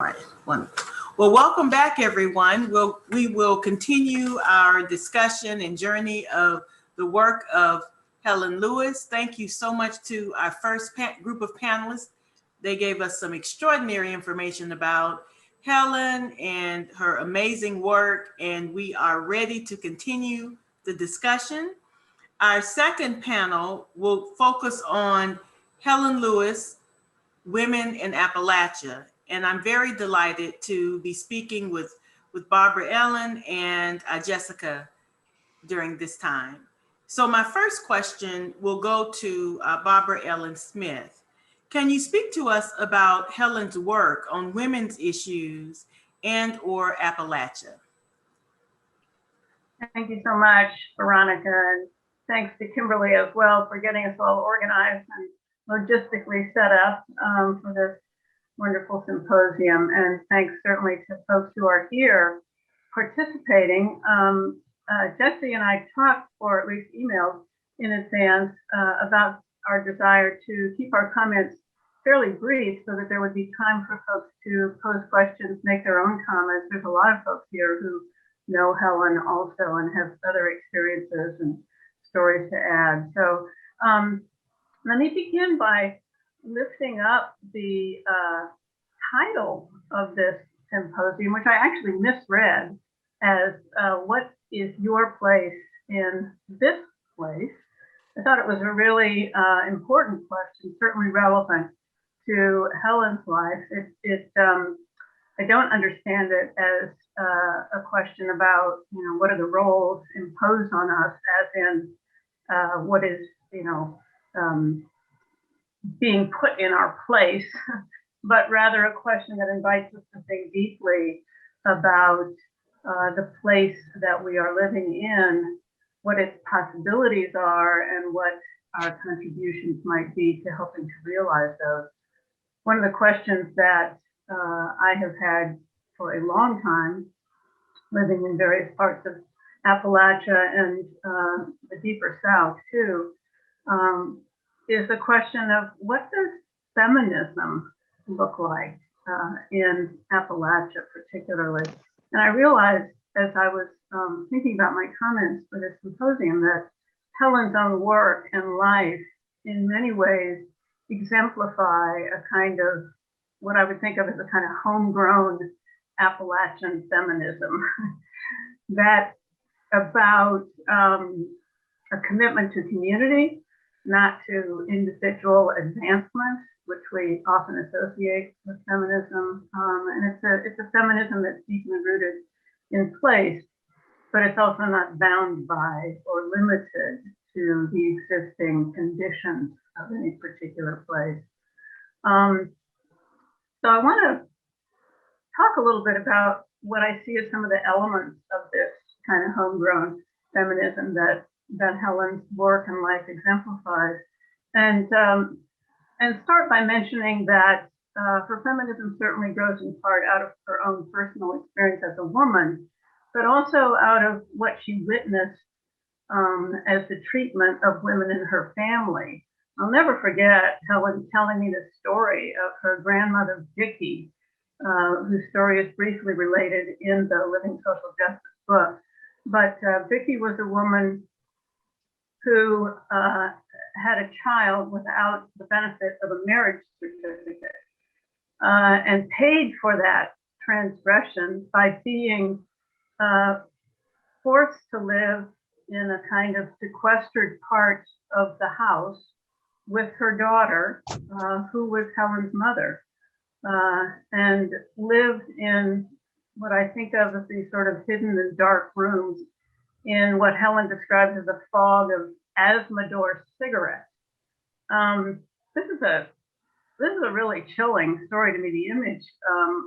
All right, wonderful. Well, welcome back, everyone. We will continue our discussion and journey of the work of Helen Lewis. Thank you so much to our first group of panelists. They gave us some extraordinary information about Helen and her amazing work, and we are ready to continue the discussion. Our second panel will focus on Helen Lewis, Women in Appalachia. And I'm very delighted to be speaking with Barbara Ellen and Jessica during this time. So my first question will go to Barbara Ellen Smith. Can you speak to us about Helen's work on women's issues and/or Appalachia? Thank you so much, Veronica, and thanks to Kimberly as well for getting us all organized and logistically set up for this wonderful symposium. And thanks certainly to folks who are here participating. Jesse and I talked, or at least emailed in advance, about our desire to keep our comments fairly brief so that there would be time for folks to pose questions, make their own comments. There's a lot of folks here who know Helen also and have other experiences and stories to add. So let me begin by lifting up the title of this symposium, which I actually misread as what is your place in this place? I thought it was a really important question, certainly relevant to Helen's life. I don't understand it as a question about, what are the roles imposed on us, as in what is, being put in our place, but rather a question that invites us to think deeply about the place that we are living in, what its possibilities are, and what our contributions might be to helping to realize those. One of the questions that I have had for a long time, living in various parts of Appalachia and the deeper South too, is the question of what does feminism look like in Appalachia particularly. And I realized as I was thinking about my comments for this symposium that Helen's own work and life in many ways exemplify a kind of what I would think of as a kind of homegrown Appalachian feminism that about a commitment to community, not to individual advancement, which we often associate with feminism. And it's a feminism that's deeply rooted in place, but it's also not bound by or limited to the existing conditions of any particular place. So I want to talk a little bit about what I see as some of the elements of this kind of homegrown feminism that Helen's work and life exemplifies, and start by mentioning that her feminism certainly grows in part out of her own personal experience as a woman, but also out of what she witnessed as the treatment of women in her family. I'll never forget Helen telling me the story of her grandmother, Vicki, whose story is briefly related in the Living Social Justice book. But Vicki was a woman who had a child without the benefit of a marriage certificate and paid for that transgression by being forced to live in a kind of sequestered part of the house with her daughter, who was Helen's mother, and lived in what I think of as these sort of hidden and dark rooms in what Helen describes as a fog of Asthma-door cigarettes. This is a really chilling story to me, the image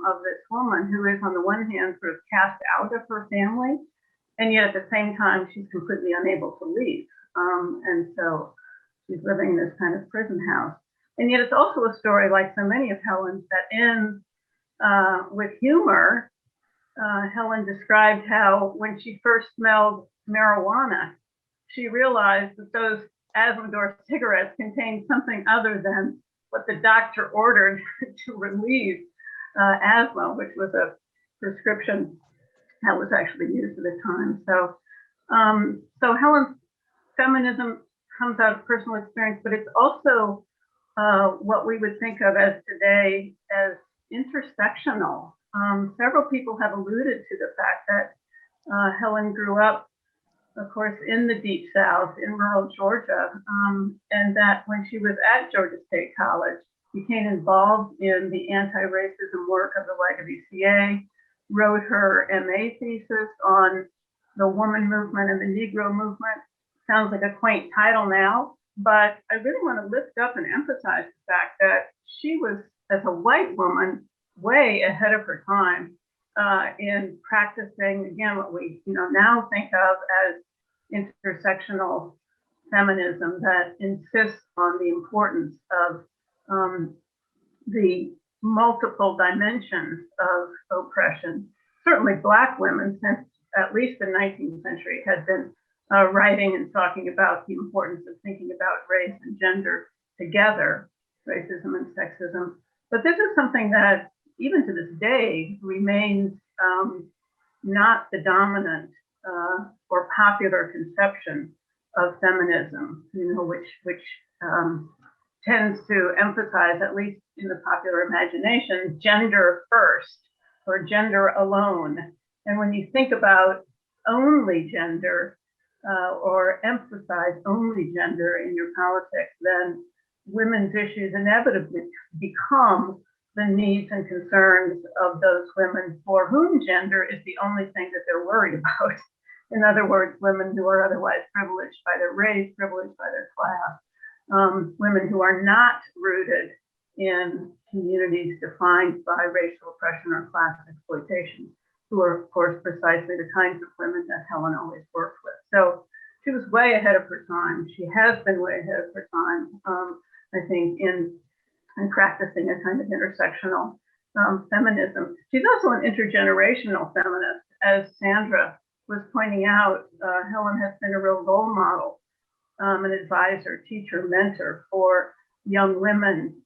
of this woman who is on the one hand sort of cast out of her family, and yet at the same time she's completely unable to leave. And so she's living in this kind of prison house. And yet it's also a story, like so many of Helen's, that ends with humor. Helen described how when she first smelled marijuana, she realized that those Asthma-door cigarettes contained something other than what the doctor ordered to relieve asthma, which was a prescription that was actually used at the time. So Helen's feminism comes out of personal experience, but it's also what we would think of as today as intersectional. Several people have alluded to the fact that Helen grew up, of course, in the Deep South, in rural Georgia, and that when she was at Georgia State College, became involved in the anti-racism work of the YWCA, wrote her MA thesis on the woman movement and the Negro movement. Sounds like a quaint title now, but I really want to lift up and emphasize the fact that she was, as a white woman, way ahead of her time in practicing, again, what we now think of as intersectional feminism that insists on the importance of the multiple dimensions of oppression. Certainly Black women, since at least the 19th century, had been writing and talking about the importance of thinking about race and gender together, racism and sexism. But this is something that, even to this day, remains not the dominant or popular conception of feminism, which tends to emphasize, at least in the popular imagination, gender first or gender alone. And when you think about only gender or emphasize only gender in your politics, then women's issues inevitably become the needs and concerns of those women for whom gender is the only thing that they're worried about. In other words, women who are otherwise privileged by their race, privileged by their class, women who are not rooted in communities defined by racial oppression or class exploitation, who are, of course, precisely the kinds of women that Helen always worked with. So she was way ahead of her time. She has been way ahead of her time, I think, in practicing a kind of intersectional feminism. She's also an intergenerational feminist. As Sandra was pointing out, Helen has been a real role model, an advisor, teacher, mentor for young women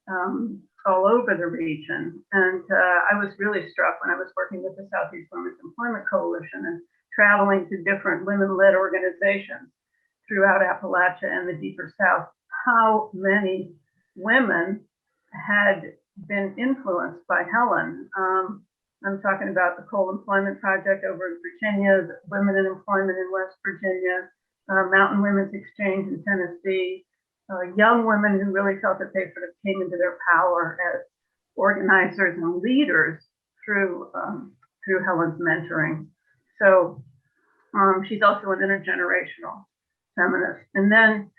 all over the region. And I was really struck when I was working with the Southeast Women's Employment Coalition and traveling to different women-led organizations throughout Appalachia and the deeper South, how many women had been influenced by Helen. I'm talking about the Coal Employment Project over in Virginia, Women in Employment in West Virginia, Mountain Women's Exchange in Tennessee, young women who really felt that they sort of came into their power as organizers and leaders through Helen's mentoring. So she's also an intergenerational feminist. And then,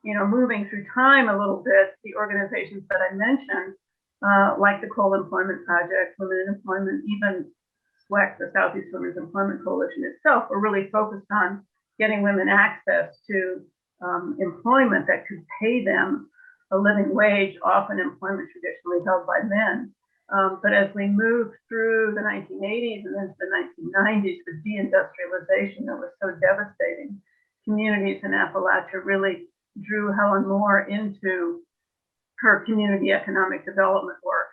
moving through time a little bit, the organizations that I mentioned, like the Coal Employment Project, Women in Employment, even SWEC, the Southeast Women's Employment Coalition itself, were really focused on getting women access to employment that could pay them a living wage, often employment traditionally held by men. But as we moved through the 1980s and into the 1990s, the deindustrialization that was so devastating, communities in Appalachia really drew Helen more into her community economic development work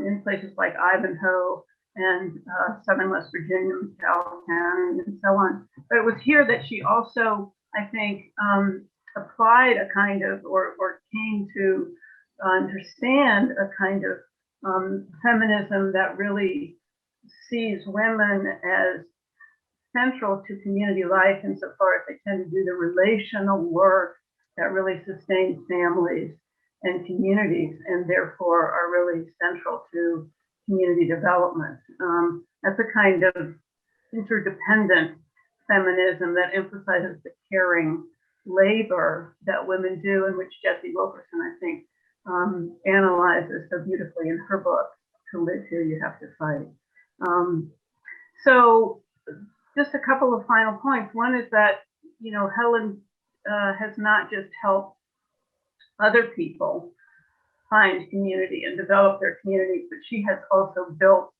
in places like Ivanhoe and southern West Virginia, California, and so on. But it was here that she also, I think, applied a kind of, or came to understand a kind of feminism that really sees women as central to community life insofar as they tend to do the relational work that really sustains families and communities, and therefore are really central to community development. That's a kind of interdependent feminism that emphasizes the caring labor that women do, and which Jessie Wilkerson, I think, analyzes so beautifully in her book, To Live Here, You Have to Fight. So just a couple of final points. One is that, Helen has not just helped other people find community and develop their communities, but she has also built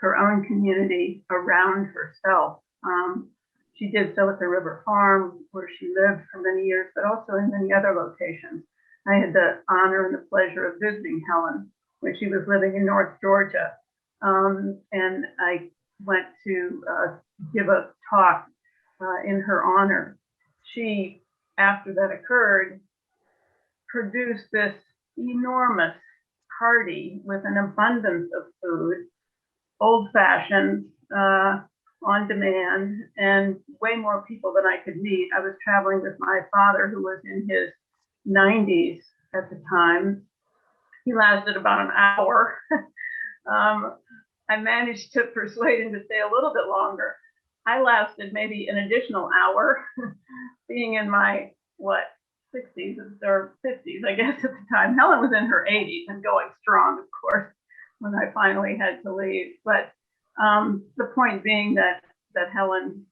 her own community around herself. She did so at the River Farm, where she lived for many years, but also in many other locations. I had the honor and the pleasure of visiting Helen when she was living in North Georgia. And I went to give a talk in her honor. She, after that occurred, produced this enormous party with an abundance of food, old-fashioned, on demand, and way more people than I could meet. I was traveling with my father, who was in his 90s at the time. He lasted about an hour. I managed to persuade him to stay a little bit longer. I lasted maybe an additional hour, being in my, 60s or 50s, I guess, at the time. Helen was in her 80s and going strong, of course, when I finally had to leave. But the point being that Helen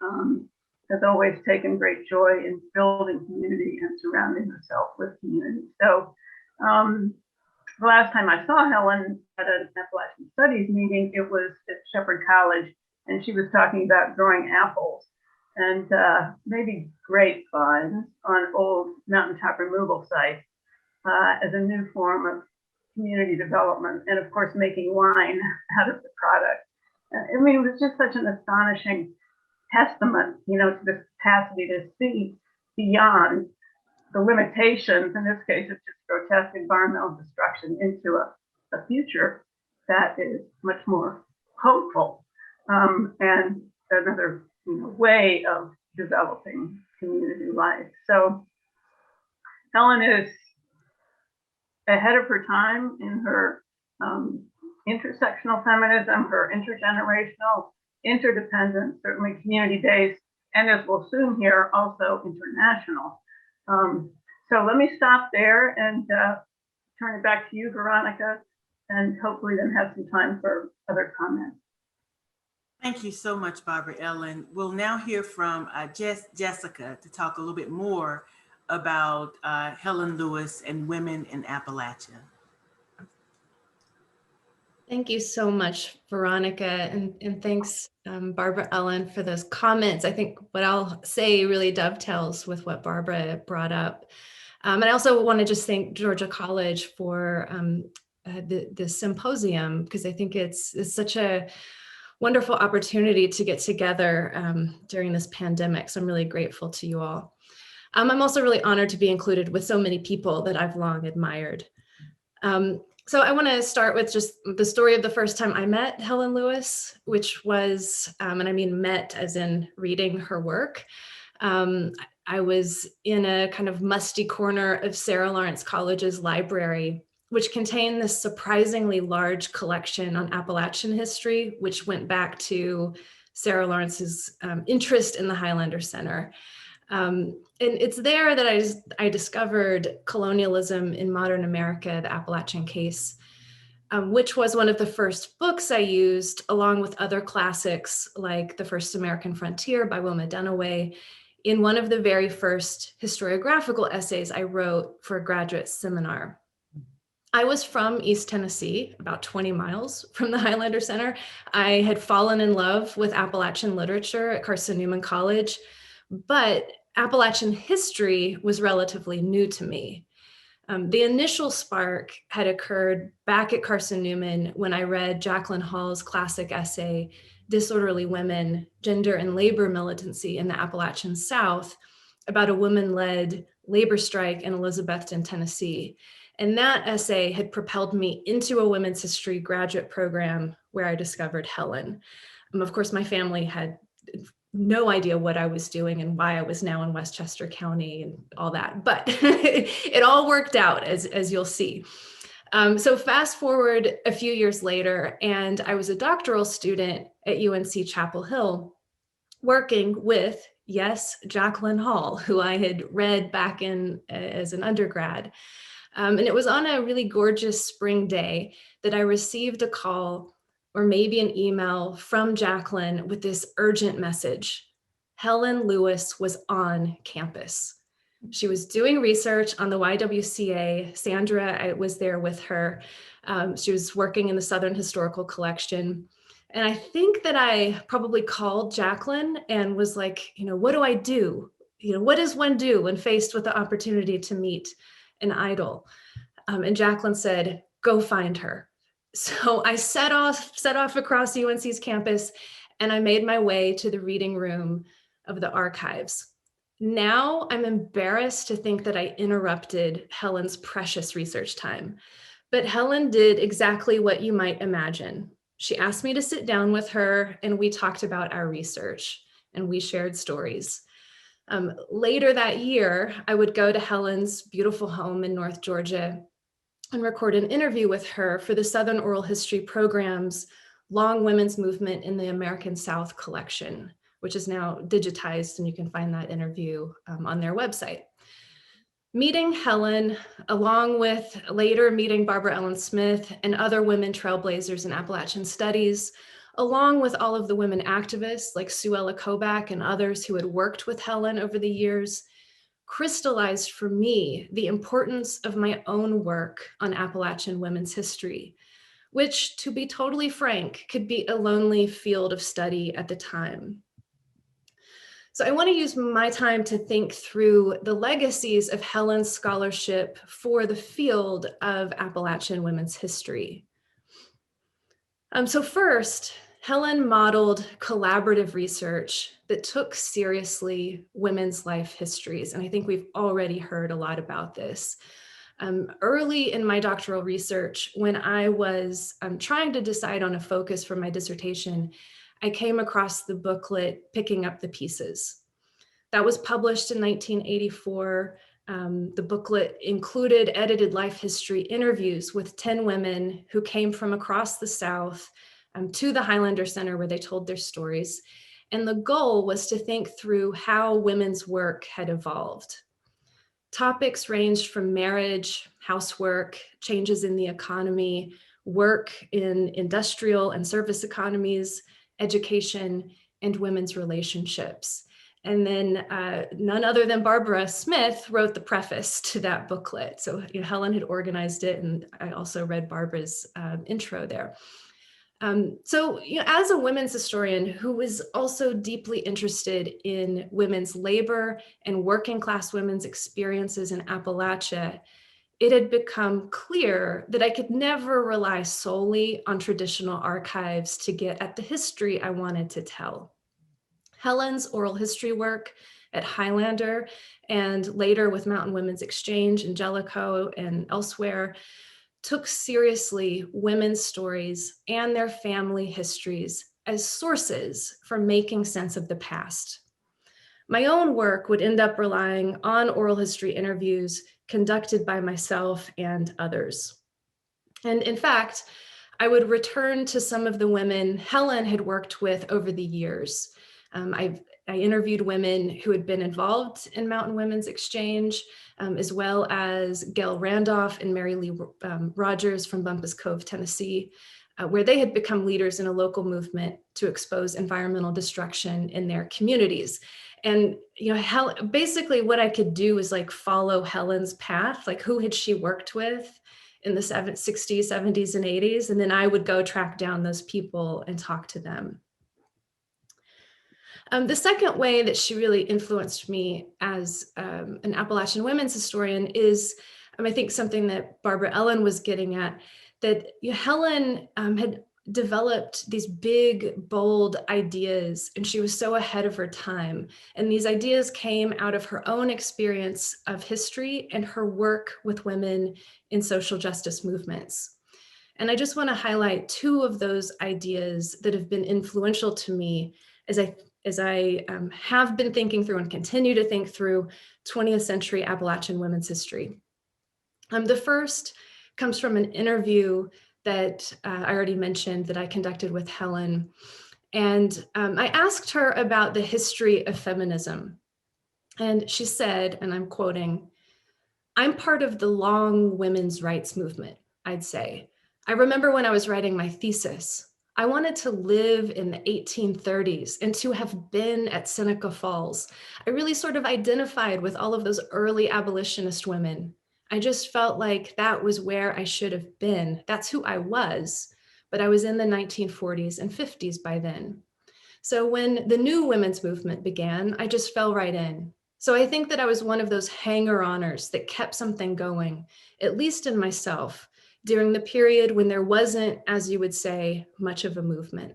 has always taken great joy in building community and surrounding herself with community. So the last time I saw Helen at an Appalachian Studies meeting, it was at Shepherd College, and she was talking about growing apples and maybe grapevines on old mountaintop removal sites as a new form of community development, and of course making wine out of the product. I mean, it was just such an astonishing testament, to this capacity to see beyond the limitations, in this case, it's just grotesque environmental destruction, into a future that is much more hopeful, and another way of developing community life. So Helen is ahead of her time in her intersectional feminism, her intergenerational, interdependent, certainly community-based, and as we'll soon hear, also international. So let me stop there and turn it back to you, Veronica, and hopefully then have some time for other comments. Thank you so much, Barbara Ellen. We'll now hear from Jessica to talk a little bit more about Helen Lewis and women in Appalachia. Thank you so much, Veronica, and thanks, Barbara Ellen, for those comments. I think what I'll say really dovetails with what Barbara brought up. And I also want to just thank Georgia College for the symposium, because I think it's such a wonderful opportunity to get together during this pandemic. So I'm really grateful to you all. I'm also really honored to be included with so many people that I've long admired. So I want to start with just the story of the first time I met Helen Lewis, which was, and I mean met as in reading her work. I was in a kind of musty corner of Sarah Lawrence College's library, which contained this surprisingly large collection on Appalachian history, which went back to Sarah Lawrence's interest in the Highlander Center. And it's there that I discovered Colonialism in Modern America, the Appalachian Case, which was one of the first books I used, along with other classics like The First American Frontier by Wilma Dunaway, in one of the very first historiographical essays I wrote for a graduate seminar. I was from East Tennessee, about 20 miles from the Highlander Center. I had fallen in love with Appalachian literature at Carson Newman College, but Appalachian history was relatively new to me. The initial spark had occurred back at Carson Newman when I read Jacqueline Hall's classic essay, Disorderly Women, Gender and Labor Militancy in the Appalachian South, about a woman-led labor strike in Elizabethton, Tennessee. And that essay had propelled me into a women's history graduate program where I discovered Helen. Of course, my family had no idea what I was doing and why I was now in Westchester County and all that, but it all worked out, as you'll see. So fast forward a few years later, and I was a doctoral student at UNC Chapel Hill, working with, yes, Jacqueline Hall, who I had read back in as an undergrad. And it was on a really gorgeous spring day that I received a call, or maybe an email, from Jacqueline with this urgent message. Helen Lewis was on campus. She was doing research on the YWCA. Sandra, I was there with her. She was working in the Southern Historical Collection. And I think that I probably called Jacqueline and was like, what do I do? What does one do when faced with the opportunity to meet an idol? And Jacqueline said, go find her. So I set off across UNC's campus, and I made my way to the reading room of the archives. Now I'm embarrassed to think that I interrupted Helen's precious research time. But Helen did exactly what you might imagine. She asked me to sit down with her, and we talked about our research, and we shared stories. Later that year, I would go to Helen's beautiful home in North Georgia and record an interview with her for the Southern Oral History program's Long Women's Movement in the American South collection, which is now digitized, and you can find that interview on their website. Meeting Helen, along with later meeting Barbara Ellen Smith and other women trailblazers in Appalachian studies, along with all of the women activists like Sue Ella Kobach and others who had worked with Helen over the years, crystallized for me the importance of my own work on Appalachian women's history, which, to be totally frank, could be a lonely field of study at the time. So I want to use my time to think through the legacies of Helen's scholarship for the field of Appalachian women's history. So first, Helen modeled collaborative research that took seriously women's life histories. And I think we've already heard a lot about this. Early in my doctoral research, when I was trying to decide on a focus for my dissertation, I came across the booklet, Picking Up the Pieces. That was published in 1984. The booklet included edited life history interviews with 10 women who came from across the South to the Highlander Center where they told their stories. And the goal was to think through how women's work had evolved. Topics ranged from marriage, housework, changes in the economy, work in industrial and service economies, education, and women's relationships. And then none other than Barbara Smith wrote the preface to that booklet. So Helen had organized it, and I also read Barbara's intro there. So as a women's historian who was also deeply interested in women's labor and working class women's experiences in Appalachia, it had become clear that I could never rely solely on traditional archives to get at the history I wanted to tell. Helen's oral history work at Highlander and later with Mountain Women's Exchange in Jellicoe and elsewhere took seriously women's stories and their family histories as sources for making sense of the past. My own work would end up relying on oral history interviews conducted by myself and others. And in fact, I would return to some of the women Helen had worked with over the years. I interviewed women who had been involved in Mountain Women's Exchange, as well as Gail Randolph and Mary Lee Rogers from Bumpus Cove, Tennessee, where they had become leaders in a local movement to expose environmental destruction in their communities. And basically what I could do is like follow Helen's path, like who had she worked with in the 60s, 70s, and 80s, and then I would go track down those people and talk to them. The second way that she really influenced me as an Appalachian women's historian is, I think, something that Barbara Ellen was getting at, that Helen had developed these big, bold ideas, and she was so ahead of her time. And these ideas came out of her own experience of history and her work with women in social justice movements. And I just want to highlight two of those ideas that have been influential to me as I have been thinking through and continue to think through 20th century Appalachian women's history. The first comes from an interview that I already mentioned that I conducted with Helen. And I asked her about the history of feminism. And she said, and I'm quoting, "I'm part of the long women's rights movement, I'd say. I remember when I was writing my thesis, I wanted to live in the 1830s and to have been at Seneca Falls. I really sort of identified with all of those early abolitionist women. I just felt like that was where I should have been. That's who I was, but I was in the 1940s and 50s by then. So when the new women's movement began, I just fell right in. So I think that I was one of those hanger-oners that kept something going, at least in myself, during the period when there wasn't, as you would say, much of a movement.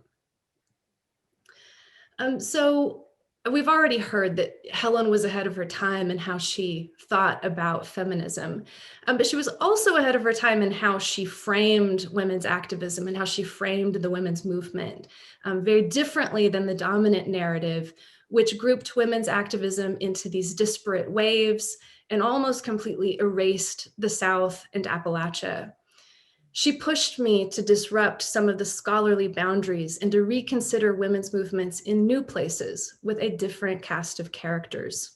So we've already heard that Helen was ahead of her time in how she thought about feminism, but she was also ahead of her time in how she framed women's activism and how she framed the women's movement, very differently than the dominant narrative, which grouped women's activism into these disparate waves and almost completely erased the South and Appalachia. She pushed me to disrupt some of the scholarly boundaries and to reconsider women's movements in new places with a different cast of characters.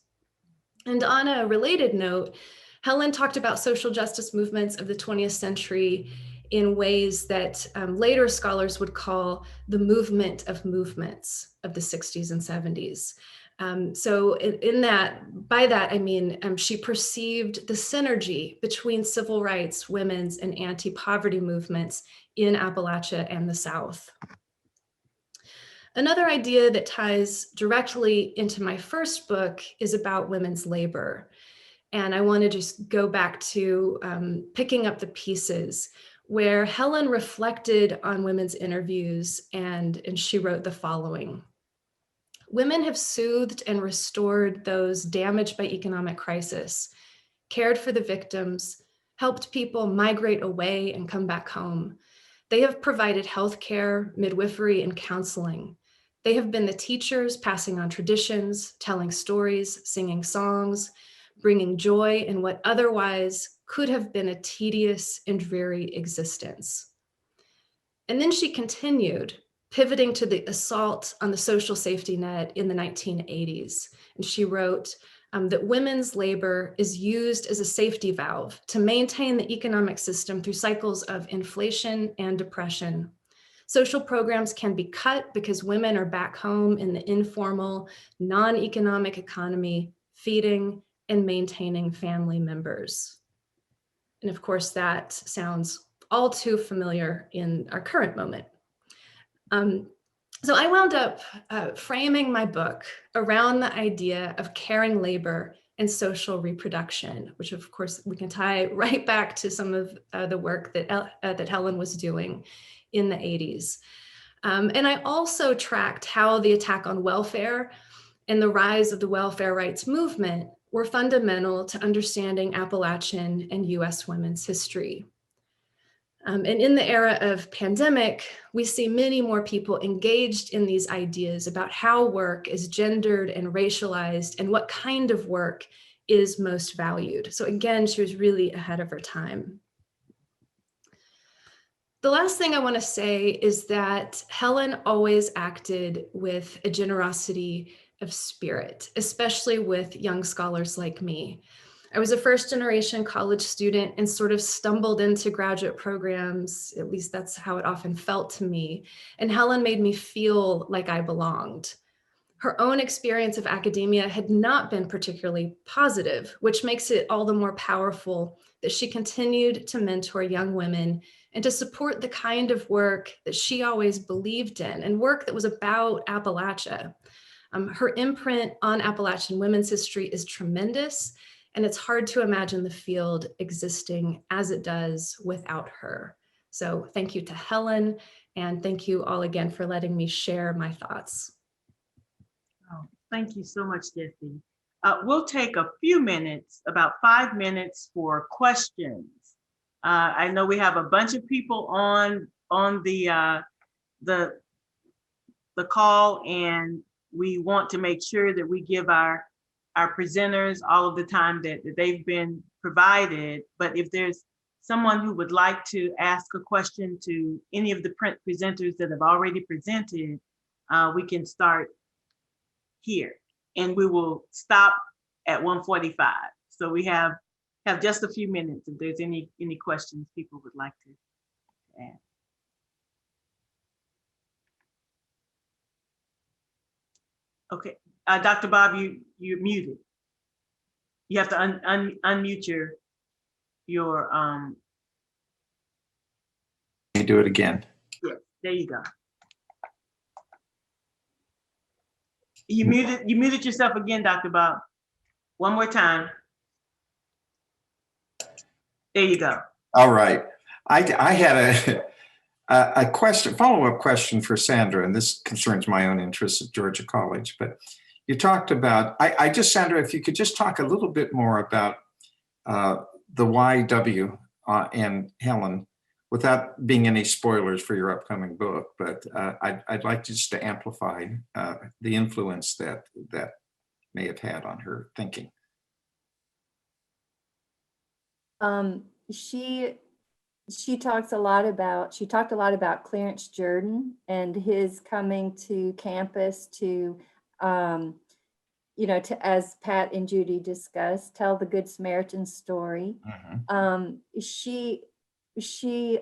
And on a related note, Helen talked about social justice movements of the 20th century in ways that later scholars would call the movement of movements of the 60s and 70s. So by that, I mean, she perceived the synergy between civil rights, women's, and anti-poverty movements in Appalachia and the South. Another idea that ties directly into my first book is about women's labor. And I want to just go back to picking up the pieces where Helen reflected on women's interviews and she wrote the following. Women have soothed and restored those damaged by economic crisis, cared for the victims, helped people migrate away and come back home. They have provided healthcare, midwifery, and counseling. They have been the teachers passing on traditions, telling stories, singing songs, bringing joy in what otherwise could have been a tedious and dreary existence. And then she continued, pivoting to the assault on the social safety net in the 1980s. And she wrote that women's labor is used as a safety valve to maintain the economic system through cycles of inflation and depression. Social programs can be cut because women are back home in the informal, non-economic economy, feeding and maintaining family members. And of course, that sounds all too familiar in our current moment. So I wound up framing my book around the idea of caring labor and social reproduction, which of course we can tie right back to some of the work that Helen was doing in the 80s. And I also tracked how the attack on welfare and the rise of the welfare rights movement were fundamental to understanding Appalachian and US women's history. And in the era of pandemic, we see many more people engaged in these ideas about how work is gendered and racialized and what kind of work is most valued. So again, she was really ahead of her time. The last thing I want to say is that Helen always acted with a generosity of spirit, especially with young scholars like me. I was a first generation college student and sort of stumbled into graduate programs, at least that's how it often felt to me. And Helen made me feel like I belonged. Her own experience of academia had not been particularly positive, which makes it all the more powerful that she continued to mentor young women and to support the kind of work that she always believed in and work that was about Appalachia. Her imprint on Appalachian women's history is tremendous, and it's hard to imagine the field existing as it does without her. So thank you to Helen, and thank you all again for letting me share my thoughts. Oh, thank you so much, Jessie. We'll take a few minutes, about 5 minutes for questions. I know we have a bunch of people on the call, and we want to make sure that we give our presenters all of the time that they've been provided. But if there's someone who would like to ask a question to any of the presenters that have already presented, we can start here, and we will stop at 1:45. So we have just a few minutes if there's any questions people would like to ask. Okay, Dr. Bob, you're muted. You have to unmute your Let me do it again. Yeah, there you go. You muted yourself again, Dr. Bob. One more time. There you go. All right. I had a question, follow-up question for Sandra, and this concerns my own interests at Georgia College. But you talked about, Sandra, if you could just talk a little bit more about the YW and Helen, without being any spoilers for your upcoming book. But I'd like just to amplify the influence that may have had on her thinking. She talked a lot about Clarence Jordan and his coming to campus to, as Pat and Judy discussed, tell the Good Samaritan story. She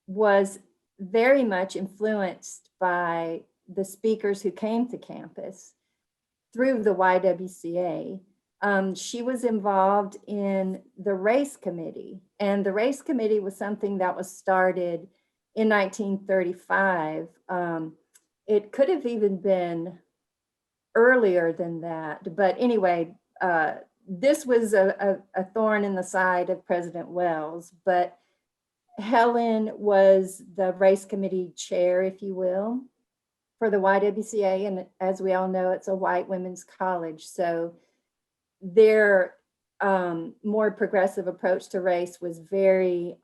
was very much influenced by the speakers who came to campus through the YWCA. She was involved in the race committee, and the race committee was something that was started in 1935. It could have even been earlier than that, but anyway, this was a thorn in the side of President Wells. But Helen was the race committee chair, if you will, for the YWCA, and as we all know, it's a white women's college, so their more progressive approach to race was very,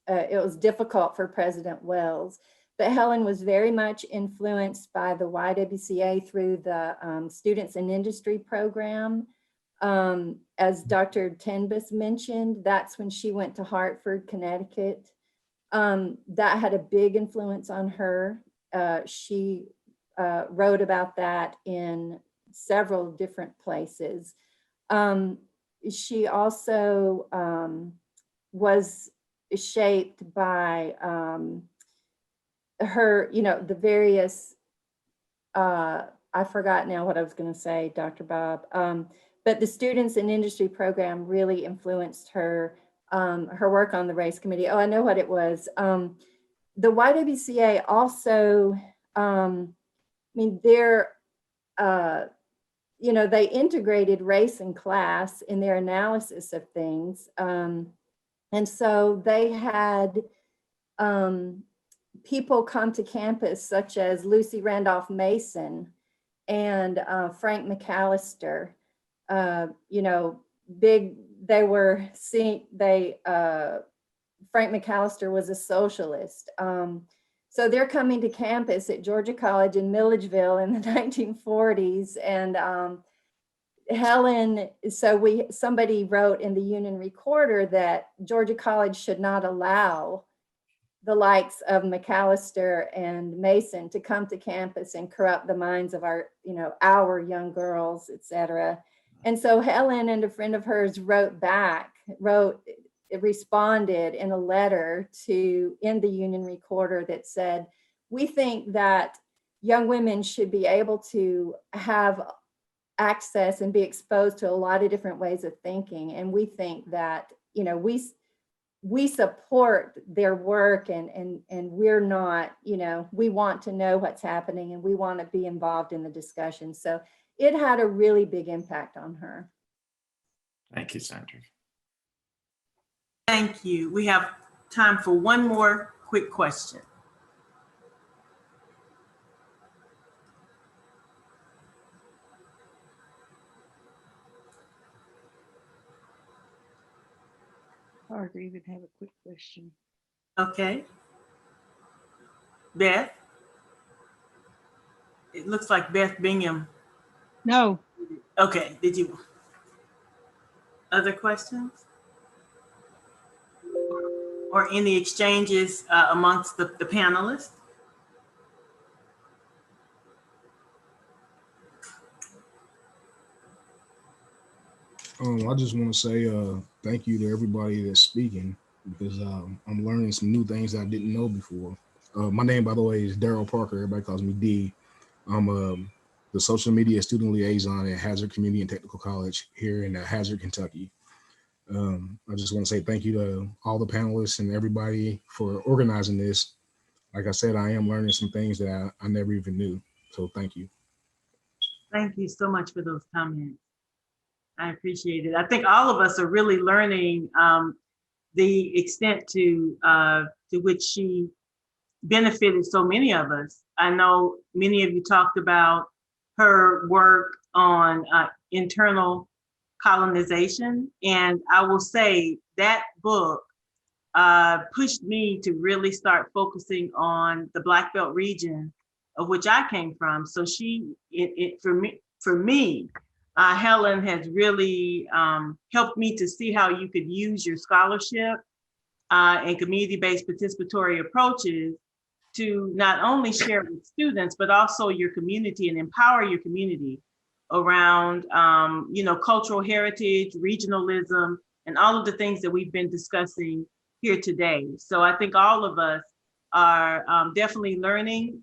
it was difficult for President Wells. But Helen was very much influenced by the YWCA through the Students in Industry program. As Dr. Tenbus mentioned, that's when she went to Hartford, Connecticut. That had a big influence on her. She wrote about that in several different places. She also was shaped by her, the various, I forgot now what I was going to say, Dr. Bob, but the Students in Industry program really influenced her, her work on the race committee. Oh, I know what it was. The YWCA also, they integrated race and class in their analysis of things. And so they had people come to campus such as Lucy Randolph Mason and Frank McAllister. Frank McAllister was a socialist. So they're coming to campus at Georgia College in Milledgeville in the 1940s. And Helen, somebody wrote in the Union Recorder that Georgia College should not allow the likes of McAllister and Mason to come to campus and corrupt the minds of our young girls, et cetera. And so Helen and a friend of hers responded in a letter in the Union Recorder that said, we think that young women should be able to have access and be exposed to a lot of different ways of thinking. And we think that, we support their work and we're not, we want to know what's happening and we want to be involved in the discussion. So it had a really big impact on her. Thank you, Sandra. Thank you. We have time for one more quick question. Hard to even have a quick question. Okay. Beth? It looks like Beth Bingham. No. Okay, did you? Other questions? Or any exchanges amongst the panelists? I just want to say thank you to everybody that's speaking, because I'm learning some new things that I didn't know before. My name, by the way, is Daryl Parker. Everybody calls me D. I'm the social media student liaison at Hazard Community and Technical College here in Hazard, Kentucky. I just want to say thank you to all the panelists and everybody for organizing this. Like I said, I am learning some things that I never even knew. So thank you. Thank you so much for those comments. I appreciate it. I think all of us are really learning the extent to which she benefited so many of us. I know many of you talked about her work on internal colonization, and I will say that book pushed me to really start focusing on the Black Belt region of which I came from. So for me, Helen has really helped me to see how you could use your scholarship and community-based participatory approaches to not only share with students, but also your community and empower your community around, cultural heritage, regionalism, and all of the things that we've been discussing here today. So I think all of us are definitely learning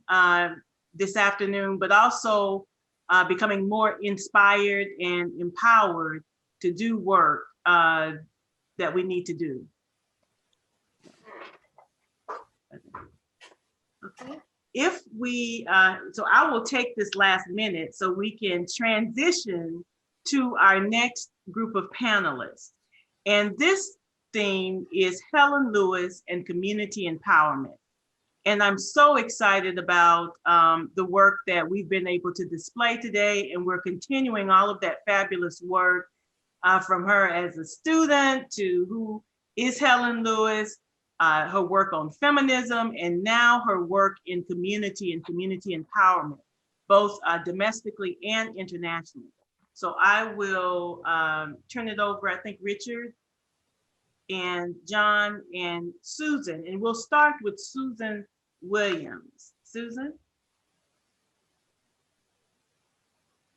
this afternoon, but also becoming more inspired and empowered to do work that we need to do. Okay. If we, so I will take this last minute so we can transition to our next group of panelists. And this theme is Helen Lewis and community empowerment. And I'm so excited about the work that we've been able to display today. And we're continuing all of that fabulous work from her as a student to who is Helen Lewis, her work on feminism, and now her work in community and community empowerment, both domestically and internationally. So I will turn it over, I think, Richard and John and Susan, and we'll start with Susan Williams. Susan?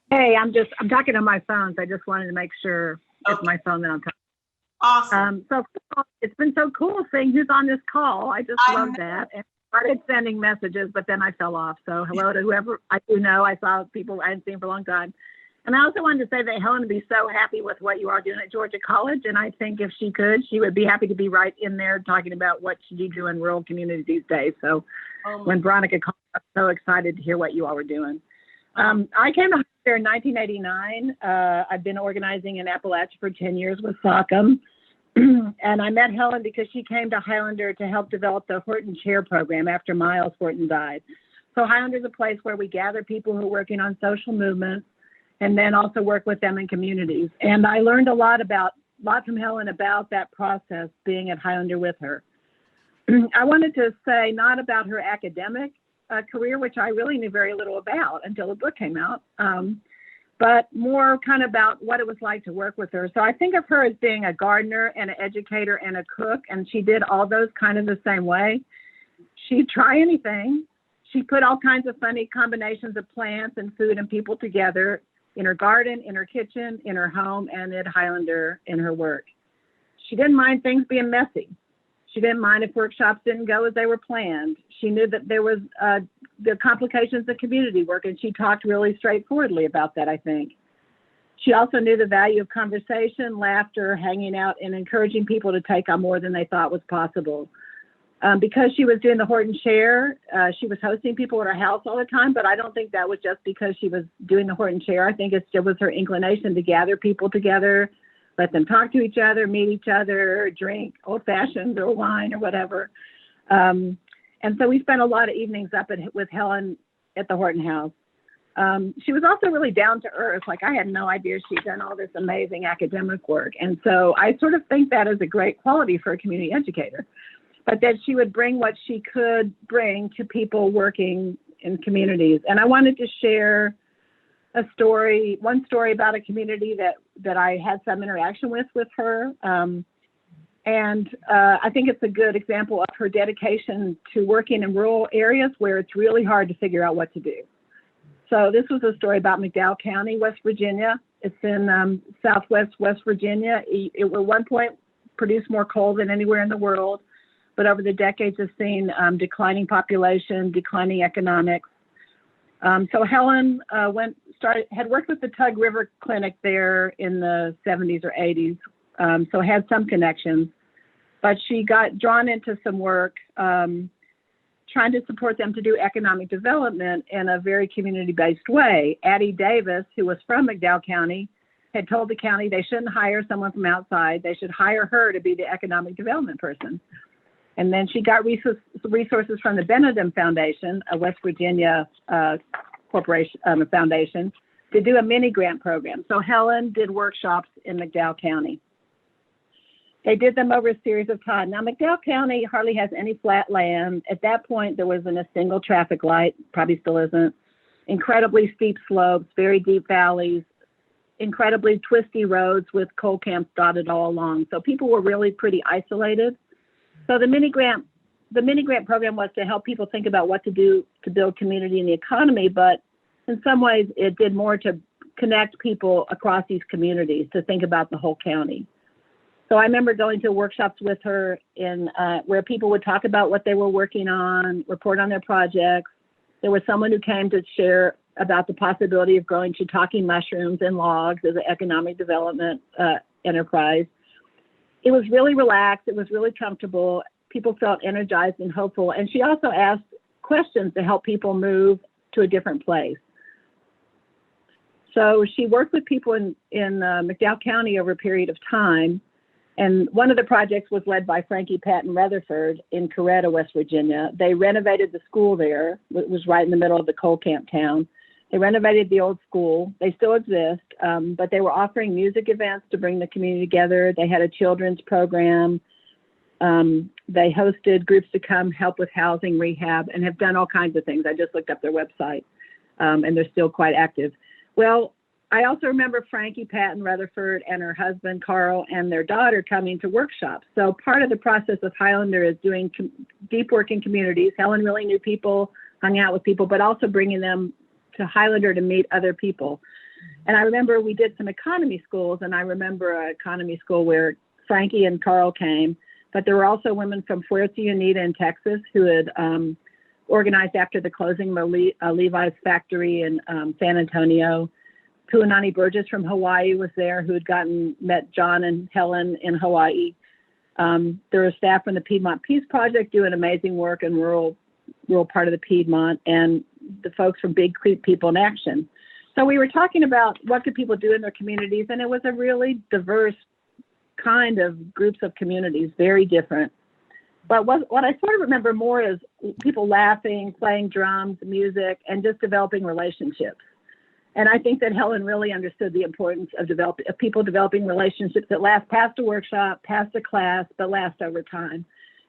Hey, I'm talking on my phone, so I just wanted to make sure it's my phone that I'm talking. Awesome. So it's been so cool seeing who's on this call. I just love that. And I started sending messages, but then I fell off. So hello to whoever I do know. I saw people I hadn't seen for a long time. And I also wanted to say that Helen would be so happy with what you are doing at Georgia College. And I think if she could, she would be happy to be right in there talking about what you do in rural communities these days. So when Veronica called, I was so excited to hear what you all were doing. I came to here in 1989. I've been organizing in Appalachia for 10 years with SOCM. And I met Helen because she came to Highlander to help develop the Horton Chair program after Miles Horton died. So Highlander is a place where we gather people who are working on social movements and then also work with them in communities. And I learned a lot from Helen about that process being at Highlander with her. I wanted to say not about her academic career, which I really knew very little about until the book came out, but more kind of about what it was like to work with her. So I think of her as being a gardener and an educator and a cook, and she did all those kind of the same way. She'd try anything. She put all kinds of funny combinations of plants and food and people together in her garden, in her kitchen, in her home, and at Highlander in her work. She didn't mind things being messy. She didn't mind if workshops didn't go as they were planned. She knew that there was the complications of community work, and she talked really straightforwardly about that, I think. She also knew the value of conversation, laughter, hanging out, and encouraging people to take on more than they thought was possible. Because she was doing the Horton Chair, she was hosting people at her house all the time, but I don't think that was just because she was doing the Horton Chair. I think it was her inclination to gather people together, let them talk to each other, meet each other, drink old fashions or wine or whatever. And so we spent a lot of evenings up with Helen at the Horton House. She was also really down to earth. Like, I had no idea she'd done all this amazing academic work. And so I sort of think that is a great quality for a community educator, but that she would bring what she could bring to people working in communities. And I wanted to share one story about a community that I had some interaction with her. I think it's a good example of her dedication to working in rural areas where it's really hard to figure out what to do. So this was a story about McDowell County, West Virginia. It's in southwest West Virginia. It at one point produced more coal than anywhere in the world, but over the decades has seen declining population, declining economics. So Helen had worked with the Tug River Clinic there in the 70s or 80s, so had some connections, but she got drawn into some work trying to support them to do economic development in a very community-based way. Addie Davis, who was from McDowell County, had told the county they shouldn't hire someone from outside. They should hire her to be the economic development person. And then she got resources from the Benedum Foundation, a West Virginia corporation foundation, to do a mini grant program. So Helen did workshops in McDowell County. They did them over a series of time. Now, McDowell County hardly has any flat land. At that point, there wasn't a single traffic light, probably still isn't. Incredibly steep slopes, very deep valleys, incredibly twisty roads with coal camps dotted all along. So people were really pretty isolated. So the mini grant program was to help people think about what to do to build community in the economy, but in some ways it did more to connect people across these communities to think about the whole county. So I remember going to workshops with her in where people would talk about what they were working on, report on their projects. There was someone who came to share about the possibility of growing shiitake mushrooms and logs as an economic development enterprise. It was really relaxed. It was really comfortable. People felt energized and hopeful. And she also asked questions to help people move to a different place. So she worked with people in McDowell County over a period of time. And one of the projects was led by Frankie Patton Rutherford in Coretta, West Virginia. They renovated the school there. It was right in the middle of the coal camp town. They renovated the old school. They still exist, but they were offering music events to bring the community together. They had a children's program. They hosted groups to come help with housing rehab and have done all kinds of things. I just looked up their website, and they're still quite active. Well, I also remember Frankie Patton Rutherford and her husband, Carl, and their daughter coming to workshops. So part of the process of Highlander is doing deep work in communities. Helen really knew people, hung out with people, but also bringing them to Highlander to meet other people. And I remember we did some economy schools, and I remember an economy school where Frankie and Carl came, but there were also women from Fuerte Unida in Texas who had organized after the closing of Levi's factory in San Antonio. Puanani Burgess from Hawaii was there, who had met John and Helen in Hawaii. There were staff from the Piedmont Peace Project doing amazing work in rural part of the Piedmont, and the folks from Big Creek People in Action. So we were talking about what could people do in their communities, and it was a really diverse kind of groups of communities, very different. But what I sort of remember more is people laughing, playing drums, music, and just developing relationships. And I think that Helen really understood the importance of people developing relationships that last past a workshop, past a class, but last over time.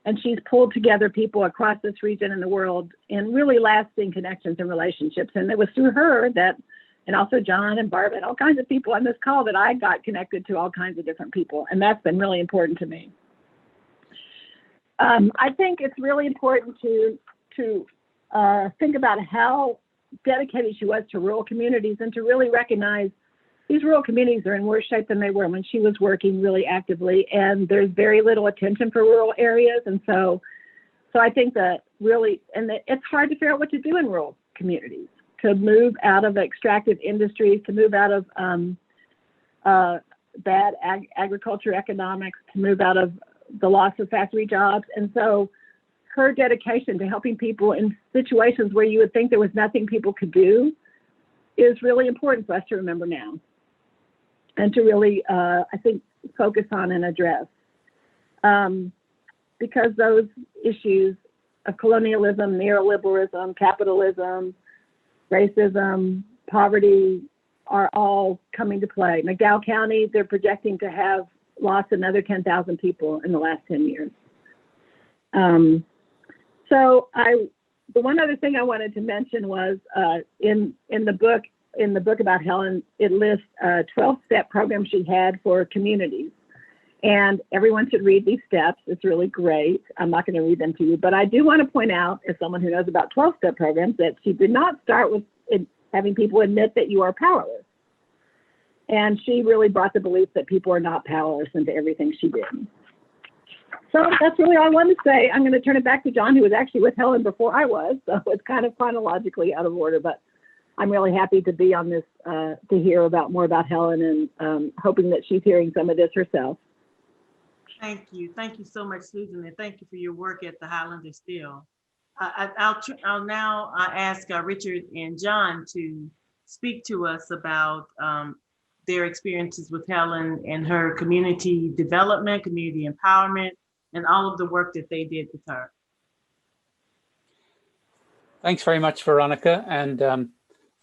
And she's pulled together people across this region and the world in really lasting connections and relationships. And it was through her that, and also John and Barb and all kinds of people on this call, that I got connected to all kinds of different people. And that's been really important to me. I think it's really important to think about how dedicated she was to rural communities, and to really recognize these rural communities are in worse shape than they were when she was working really actively, and there's very little attention for rural areas. And so I think that really, and it's hard to figure out what to do in rural communities, to move out of extractive industries, to move out of bad agriculture economics, to move out of the loss of factory jobs. And so her dedication to helping people in situations where you would think there was nothing people could do is really important for us to remember now, and to really, I think, focus on and address. Because those issues of colonialism, neoliberalism, capitalism, racism, poverty are all coming to play. McDowell County, they're projecting to have lost another 10,000 people in the last 10 years. So the one other thing I wanted to mention was in the book about Helen, it lists a 12-step program she had for communities. And everyone should read these steps. It's really great. I'm not going to read them to you, but I do want to point out, as someone who knows about 12-step programs, that she did not start with having people admit that you are powerless. And she really brought the belief that people are not powerless into everything she did. So that's really all I wanted to say. I'm going to turn it back to John, who was actually with Helen before I was. So it's kind of chronologically out of order, but I'm really happy to be on this, to hear more about Helen, and hoping that she's hearing some of this herself. Thank you. Thank you so much, Susan, and thank you for your work at the Highlander Still. I'll now ask Richard and John to speak to us about their experiences with Helen and her community development, community empowerment, and all of the work that they did with her. Thanks very much, Veronica. And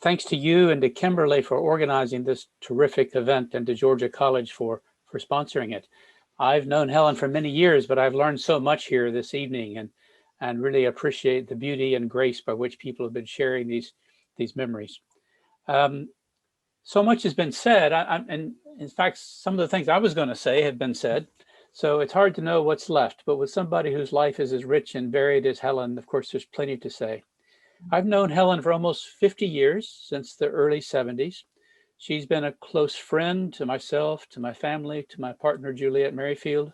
thanks to you and to Kimberly for organizing this terrific event, and to Georgia College for sponsoring it. I've known Helen for many years, but I've learned so much here this evening, and really appreciate the beauty and grace by which people have been sharing these memories. So much has been said, and in fact, some of the things I was going to say have been said. So it's hard to know what's left, but with somebody whose life is as rich and varied as Helen, of course, there's plenty to say. I've known Helen for almost 50 years, since the early 70s. She's been a close friend to myself, to my family, to my partner, Juliet Merrifield.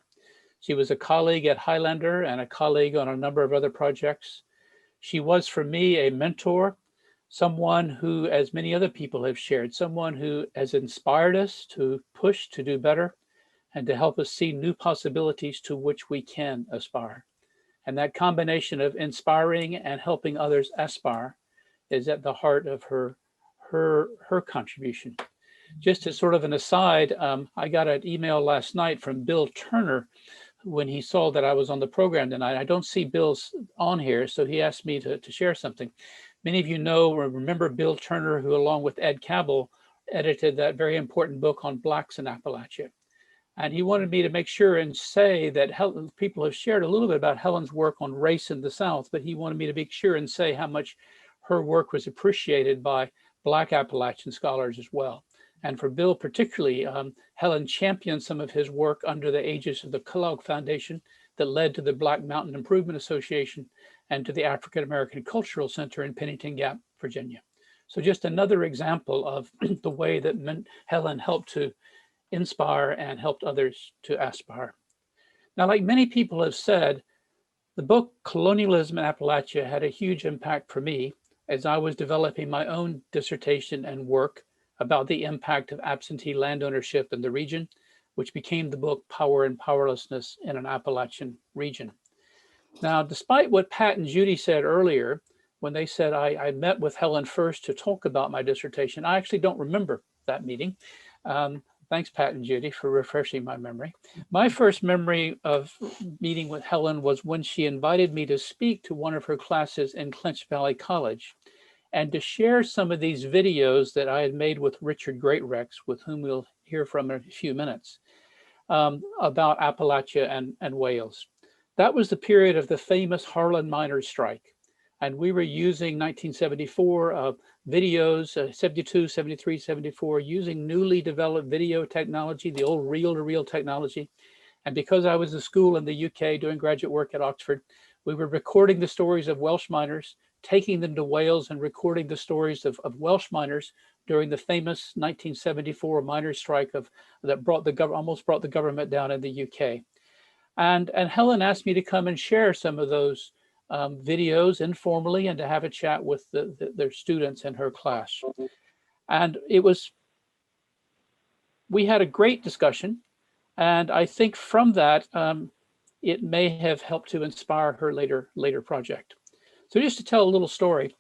She was a colleague at Highlander and a colleague on a number of other projects. She was, for me, a mentor, someone who, as many other people have shared, someone who has inspired us to push to do better and to help us see new possibilities to which we can aspire. And that combination of inspiring and helping others aspire is at the heart of her contribution. Just as sort of an aside, I got an email last night from Bill Turner when he saw that I was on the program tonight. I don't see Bill's on here, so he asked me to share something. Many of you know or remember Bill Turner, who along with Ed Cabell edited that very important book on Blacks in Appalachia. And he wanted me to make sure and say that people have shared a little bit about Helen's work on race in the South, but he wanted me to make sure and say how much her work was appreciated by Black Appalachian scholars as well. And for Bill particularly, Helen championed some of his work under the aegis of the Kellogg Foundation that led to the Black Mountain Improvement Association and to the African American Cultural Center in Pennington Gap, Virginia. So just another example of the way that Helen helped to inspire and helped others to aspire. Now, like many people have said, the book Colonialism in Appalachia had a huge impact for me as I was developing my own dissertation and work about the impact of absentee land ownership in the region, which became the book Power and Powerlessness in an Appalachian Region. Now, despite what Pat and Judy said earlier, when they said I met with Helen first to talk about my dissertation, I actually don't remember that meeting. Thanks, Pat and Judy, for refreshing my memory. My first memory of meeting with Helen was when she invited me to speak to one of her classes in Clinch Valley College and to share some of these videos that I had made with Richard Greatrex, with whom we'll hear from in a few minutes, about Appalachia and Wales. That was the period of the famous Harlan miners' strike. And we were using 1974 videos, 72, 73, 74, using newly developed video technology, the old reel-to-reel technology. And because I was in school in the UK doing graduate work at Oxford, we were recording the stories of Welsh miners, taking them to Wales and recording the stories of Welsh miners during the famous 1974 miners' strike that almost brought the government down in the UK. And Helen asked me to come and share some of those videos informally and to have a chat with their students in her class. And we had a great discussion. And I think from that, it may have helped to inspire her later project. So just to tell a little story,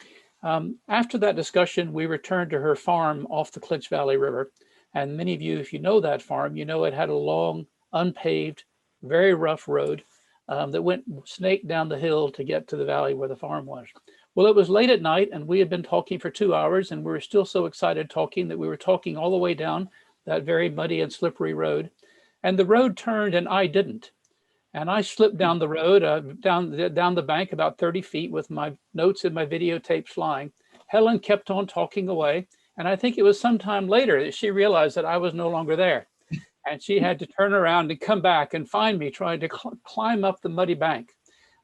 after that discussion, we returned to her farm off the Clinch Valley River. And many of you, if you know that farm, you know it had a long, unpaved, very rough road that snaked down the hill to get to the valley where the farm was. Well, it was late at night and we had been talking for 2 hours and we were still so excited talking that we were talking all the way down that very muddy and slippery road. And the road turned and I didn't. And I slipped down the road, down the bank about 30 feet with my notes and my videotapes flying. Helen kept on talking away. And I think it was sometime later that she realized that I was no longer there. And she had to turn around and come back and find me trying to climb up the muddy bank.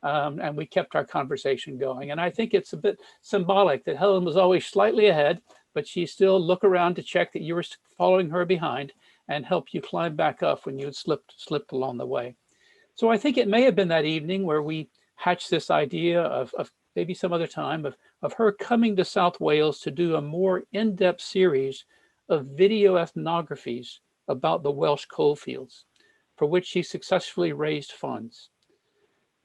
And we kept our conversation going. And I think it's a bit symbolic that Helen was always slightly ahead, but she still looked around to check that you were following her behind and help you climb back up when you had slipped along the way. So I think it may have been that evening where we hatched this idea of maybe some other time of her coming to South Wales to do a more in-depth series of video ethnographies about the Welsh coalfields, for which she successfully raised funds.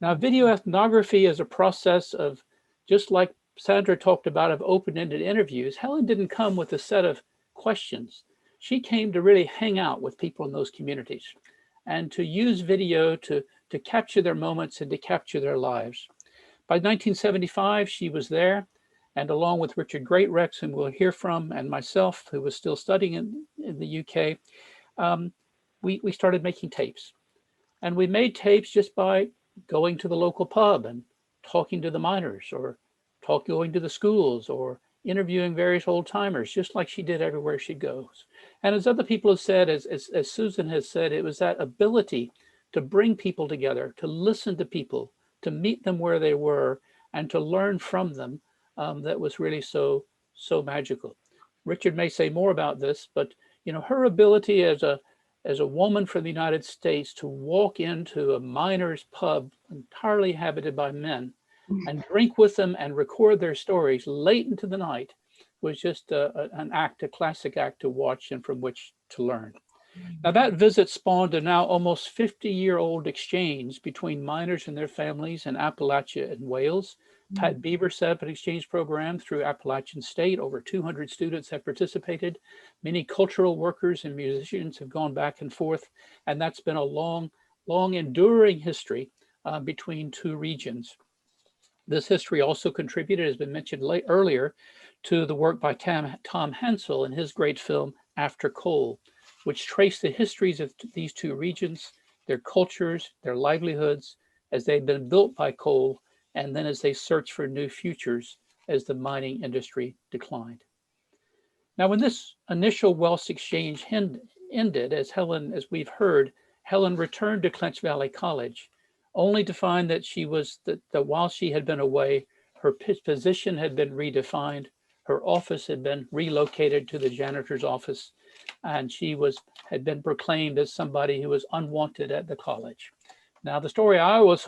Now, video ethnography is a process of, just like Sandra talked about, of open-ended interviews. Helen didn't come with a set of questions. she came to really hang out with people in those communities and to use video to capture their moments and to capture their lives. By 1975, she was there, and along with Richard Greatrex, whom we'll hear from, and myself, who was still studying in the UK, we started making tapes. And we made tapes just by going to the local pub and talking to the miners, or going to the schools, or interviewing various old timers, just like she did everywhere she goes. And as other people have said, as Susan has said, it was that ability to bring people together, to listen to people, to meet them where they were, and to learn from them, that was really so magical. Richard may say more about this, but her ability as a woman from the United States to walk into a miner's pub entirely inhabited by men and drink with them and record their stories late into the night was just a classic act to watch and from which to learn. Now that visit spawned a now almost 50-year-old exchange between miners and their families in Appalachia and Wales. Pat Beaver set up an exchange program through Appalachian State. Over 200 students have participated. Many cultural workers and musicians have gone back and forth, and that's been a long enduring history between two regions. This history also contributed, as been mentioned earlier, to the work by Tom Hansel in his great film After Coal, which traced the histories of these two regions, their cultures, their livelihoods, as they'd been built by coal, and then as they searched for new futures as the mining industry declined. Now, when this initial wealth exchange ended, as we've heard, Helen returned to Clinch Valley College, only to find that that while she had been away, her position had been redefined, her office had been relocated to the janitor's office, and she had been proclaimed as somebody who was unwanted at the college. Now, the story I always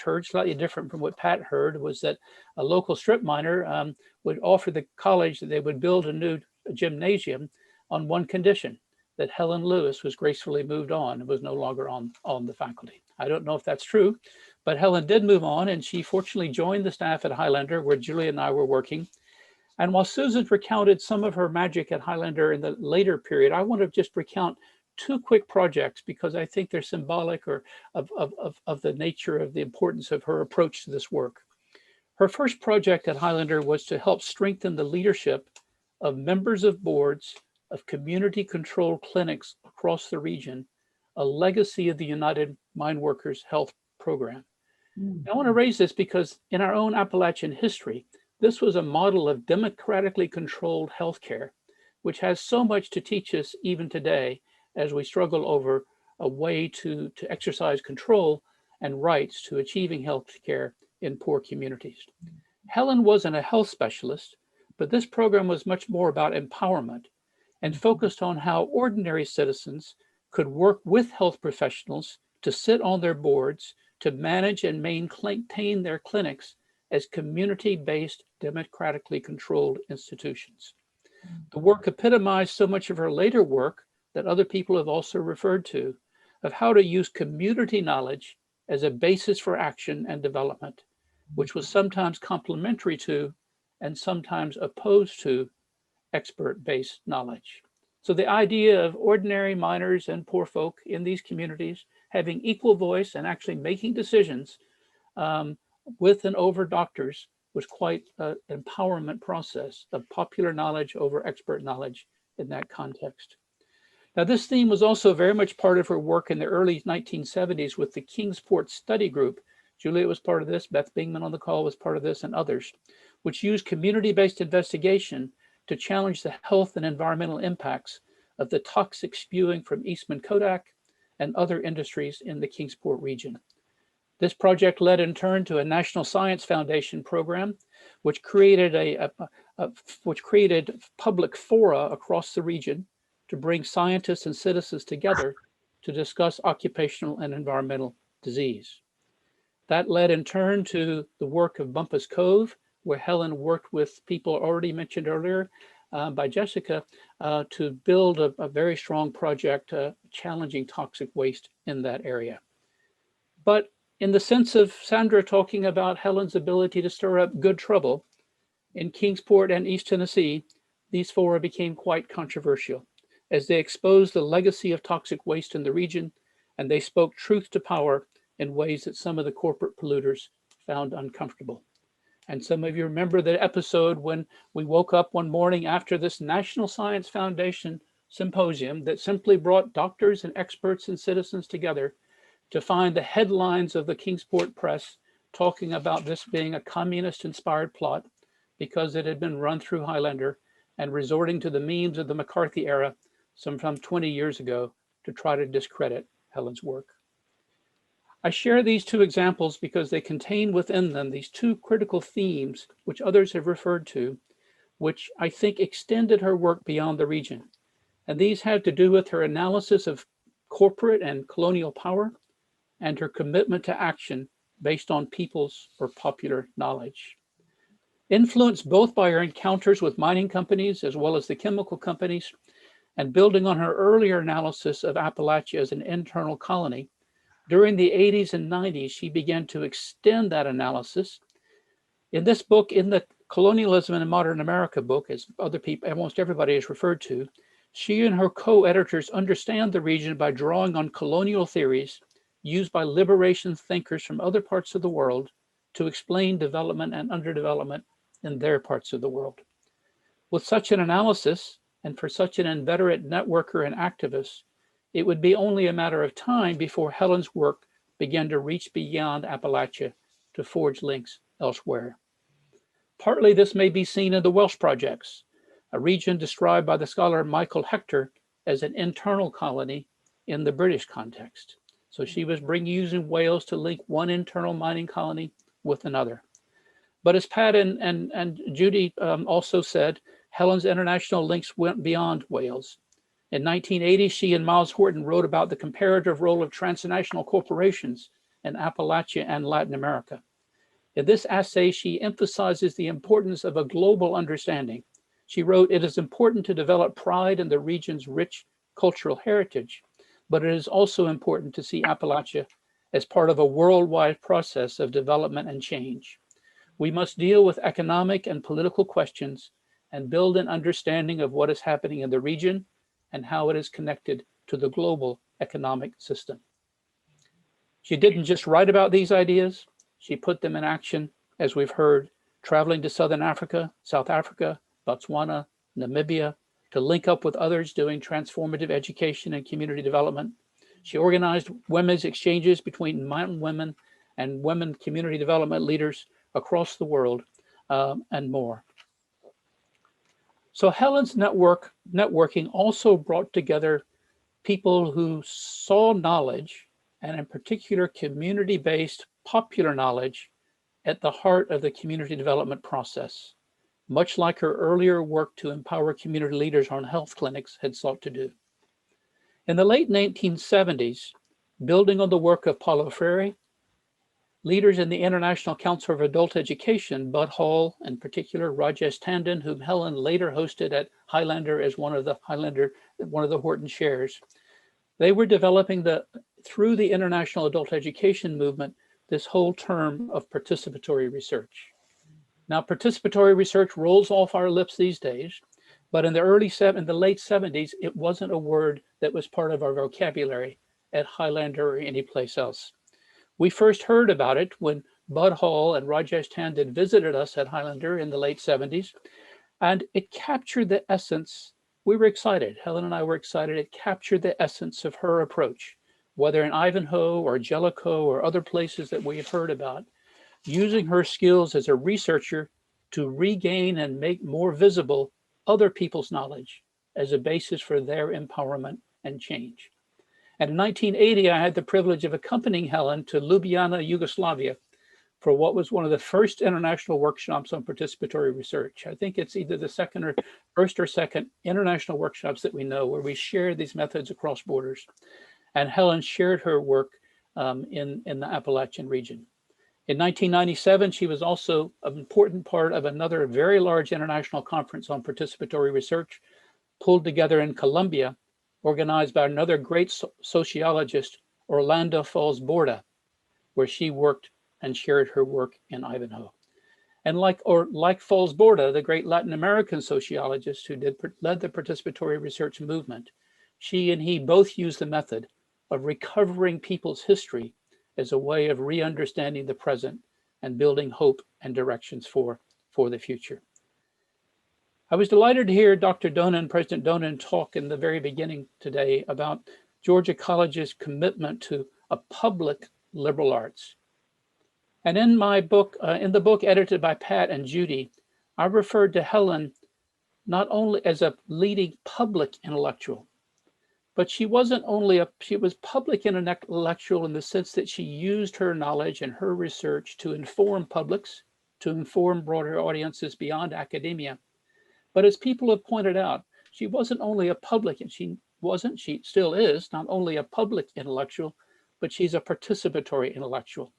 heard, slightly different from what Pat heard, was that a local strip miner would offer the college that they would build a new gymnasium on one condition, that Helen Lewis was gracefully moved on and was no longer on the faculty. I don't know if that's true, but Helen did move on, and she fortunately joined the staff at Highlander, where Julie and I were working. And while Susan recounted some of her magic at Highlander in the later period, I want to just recount two quick projects because I think they're symbolic of the nature of the importance of her approach to this work. Her first project at Highlander was to help strengthen the leadership of members of boards of community-controlled clinics across the region, a legacy of the United Mine Workers Health Program. I want to raise this because in our own Appalachian history, this was a model of democratically controlled healthcare, which has so much to teach us even today as we struggle over a way to exercise control and rights to achieving healthcare in poor communities. Helen wasn't a health specialist, but this program was much more about empowerment and focused on how ordinary citizens could work with health professionals to sit on their boards, to manage and maintain their clinics as community-based, democratically controlled institutions. The work epitomized so much of her later work that other people have also referred to, of how to use community knowledge as a basis for action and development, which was sometimes complementary to and sometimes opposed to expert-based knowledge. So the idea of ordinary miners and poor folk in these communities having equal voice and actually making decisions with and over doctors was quite an empowerment process of popular knowledge over expert knowledge in that context. Now, this theme was also very much part of her work in the early 1970s with the Kingsport Study Group. Juliet was part of this, Beth Bingman on the call was part of this, and others, which used community-based investigation to challenge the health and environmental impacts of the toxic spewing from Eastman Kodak and other industries in the Kingsport region. This project led in turn to a National Science Foundation program, which created public fora across the region to bring scientists and citizens together to discuss occupational and environmental disease. That led in turn to the work of Bumpus Cove, where Helen worked with people already mentioned earlier by Jessica to build a very strong project challenging toxic waste in that area. But in the sense of Sandra talking about Helen's ability to stir up good trouble in Kingsport and East Tennessee, these fora became quite controversial as they exposed the legacy of toxic waste in the region, and they spoke truth to power in ways that some of the corporate polluters found uncomfortable. And some of you remember the episode when we woke up one morning after this National Science Foundation symposium that simply brought doctors and experts and citizens together to find the headlines of the Kingsport Press talking about this being a communist-inspired plot because it had been run through Highlander, and resorting to the memes of the McCarthy era some 20 years ago to try to discredit Helen's work. I share these two examples because they contain within them these two critical themes, which others have referred to, which I think extended her work beyond the region. And these have to do with her analysis of corporate and colonial power and her commitment to action based on people's or popular knowledge. Influenced both by her encounters with mining companies as well as the chemical companies, and building on her earlier analysis of Appalachia as an internal colony, during the 80s and 90s, she began to extend that analysis. In this book, in the Colonialism in Modern America book, as other people, almost everybody has referred to, she and her co-editors understand the region by drawing on colonial theories used by liberation thinkers from other parts of the world to explain development and underdevelopment in their parts of the world. With such an analysis, and for such an inveterate networker and activist, it would be only a matter of time before Helen's work began to reach beyond Appalachia to forge links elsewhere. Partly this may be seen in the Welsh projects, a region described by the scholar Michael Hector as an internal colony in the British context. So she was using Wales to link one internal mining colony with another. But as Pat and Judy also said, Helen's international links went beyond Wales. In 1980, she and Miles Horton wrote about the comparative role of transnational corporations in Appalachia and Latin America. In this essay, she emphasizes the importance of a global understanding. She wrote, "It is important to develop pride in the region's rich cultural heritage, but it is also important to see Appalachia as part of a worldwide process of development and change. We must deal with economic and political questions and build an understanding of what is happening in the region and how it is connected to the global economic system." She didn't just write about these ideas, she put them in action, as we've heard, traveling to Southern Africa, South Africa, Botswana, Namibia, to link up with others doing transformative education and community development. She organized women's exchanges between mountain women and women community development leaders across the world, and more. So Helen's networking also brought together people who saw knowledge, and in particular community-based popular knowledge, at the heart of the community development process, much like her earlier work to empower community leaders on health clinics had sought to do. In the late 1970s, building on the work of Paulo Freire, leaders in the International Council of Adult Education, Bud Hall, in particular Rajesh Tandon, whom Helen later hosted at Highlander as one of the Horton chairs, they were developing through the International Adult Education movement, this whole term of participatory research. Now, participatory research rolls off our lips these days, but in the late 70s, it wasn't a word that was part of our vocabulary at Highlander or any place else. We first heard about it when Bud Hall and Rajesh Tandon visited us at Highlander in the late 70s, and it captured the essence. We were excited, Helen and I were excited, it captured the essence of her approach, whether in Ivanhoe or Jellicoe or other places that we've heard about, using her skills as a researcher to regain and make more visible other people's knowledge as a basis for their empowerment and change. And in 1980, I had the privilege of accompanying Helen to Ljubljana, Yugoslavia, for what was one of the first international workshops on participatory research. I think it's either the first or second international workshops that we know where we share these methods across borders. And Helen shared her work in the Appalachian region. In 1997, she was also an important part of another very large international conference on participatory research pulled together in Colombia, organized by another great sociologist, Orlando Falls Borda, where she worked and shared her work in Ivanhoe. And like Foles Borda, the great Latin American sociologist who led the participatory research movement, she and he both used the method of recovering people's history as a way of re-understanding the present and building hope and directions for the future. I was delighted to hear Dr. Donen, President Donen, talk in the very beginning today about Georgia College's commitment to a public liberal arts. And in my book, in the book edited by Pat and Judy, I referred to Helen not only as a leading public intellectual, but she wasn't only she was public intellectual in the sense that she used her knowledge and her research to inform publics, to inform broader audiences beyond academia. But as people have pointed out, she wasn't only a public, and she still is not only a public intellectual, but she's a participatory intellectual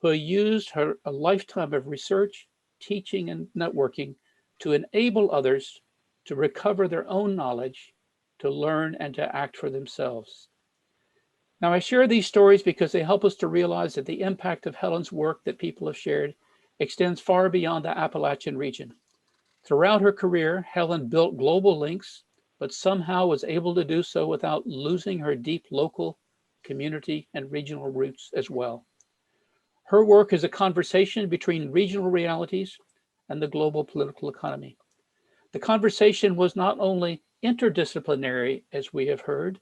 who used a lifetime of research, teaching, and networking to enable others to recover their own knowledge, to learn and to act for themselves. Now, I share these stories because they help us to realize that the impact of Helen's work that people have shared extends far beyond the Appalachian region. Throughout her career, Helen built global links, but somehow was able to do so without losing her deep local, community, and regional roots as well. Her work is a conversation between regional realities and the global political economy. The conversation was not only interdisciplinary, as we have heard,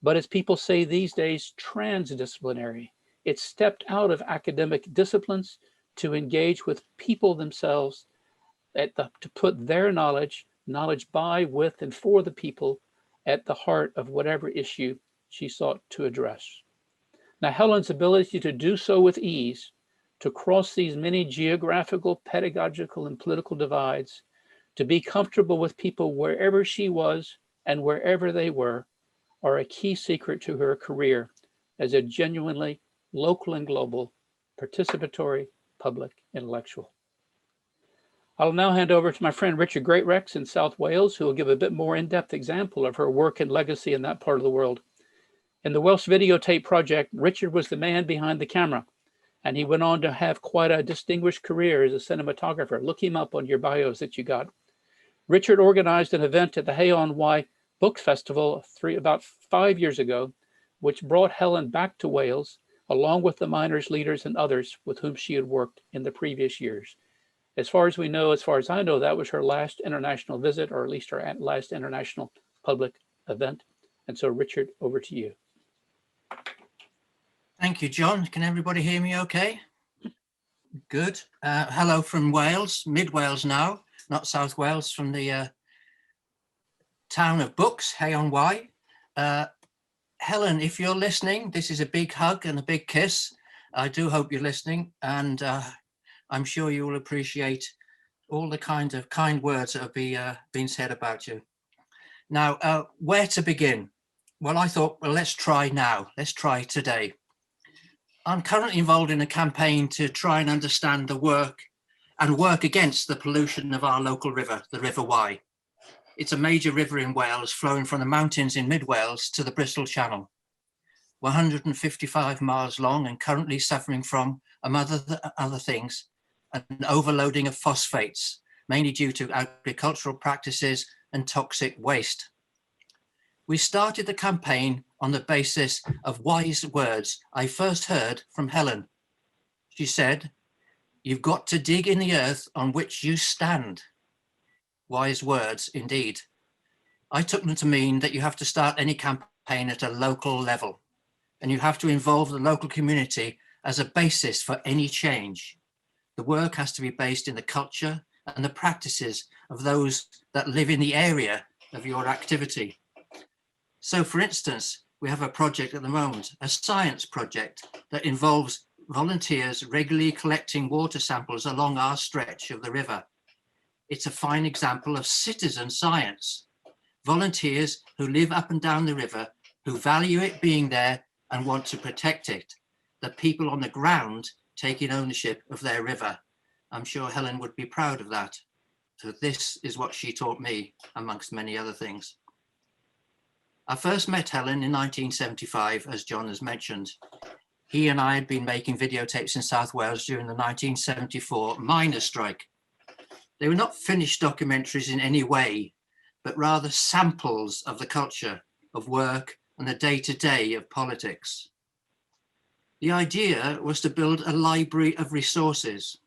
but as people say these days, transdisciplinary. It stepped out of academic disciplines to engage with people themselves, to put their knowledge by, with, and for the people at the heart of whatever issue she sought to address. Now, Helen's ability to do so with ease, to cross these many geographical, pedagogical, and political divides, to be comfortable with people wherever she was and wherever they were, are a key secret to her career as a genuinely local and global, participatory public intellectual. I'll now hand over to my friend Richard Greatrex in South Wales, who will give a bit more in-depth example of her work and legacy in that part of the world. In the Welsh Videotape Project, Richard was the man behind the camera, and he went on to have quite a distinguished career as a cinematographer. Look him up on your bios that you got. Richard organized an event at the Hay on Wye Book Festival about 5 years ago, which brought Helen back to Wales, along with the miners' leaders and others with whom she had worked in the previous years. As far as we know, as far as I know, that was her last international visit, or at least her last international public event. And so, Richard, over to you. Thank you, John. Can everybody hear me okay? Good. Hello from Wales, mid Wales now, not South Wales, from the town of Books, Hay on Wye. Helen, if you're listening, this is a big hug and a big kiss. I do hope you're listening, and I'm sure you will appreciate all the kind words that have been said about you. Now, where to begin? Well, I thought, well, let's try now. Let's try today. I'm currently involved in a campaign to try and understand the work against the pollution of our local river, the River Wye. It's a major river in Wales, flowing from the mountains in mid Wales to the Bristol Channel. 155 miles long and currently suffering from, among other things, an overloading of phosphates, mainly due to agricultural practices and toxic waste. We started the campaign on the basis of wise words I first heard from Helen. She said, "You've got to dig in the earth on which you stand." Wise words indeed. I took them to mean that you have to start any campaign at a local level, and you have to involve the local community as a basis for any change. The work has to be based in the culture and the practices of those that live in the area of your activity. So, for instance, we have a project at the moment, a science project that involves volunteers regularly collecting water samples along our stretch of the river. It's a fine example of citizen science. Volunteers who live up and down the river, who value it being there and want to protect it. The people on the ground taking ownership of their river. I'm sure Helen would be proud of that. So this is what she taught me, amongst many other things. I first met Helen in 1975, as John has mentioned. He and I had been making videotapes in South Wales during the 1974 miners' strike. They were not finished documentaries in any way, but rather samples of the culture, of work, and the day-to-day of politics. The idea was to build a library of resources.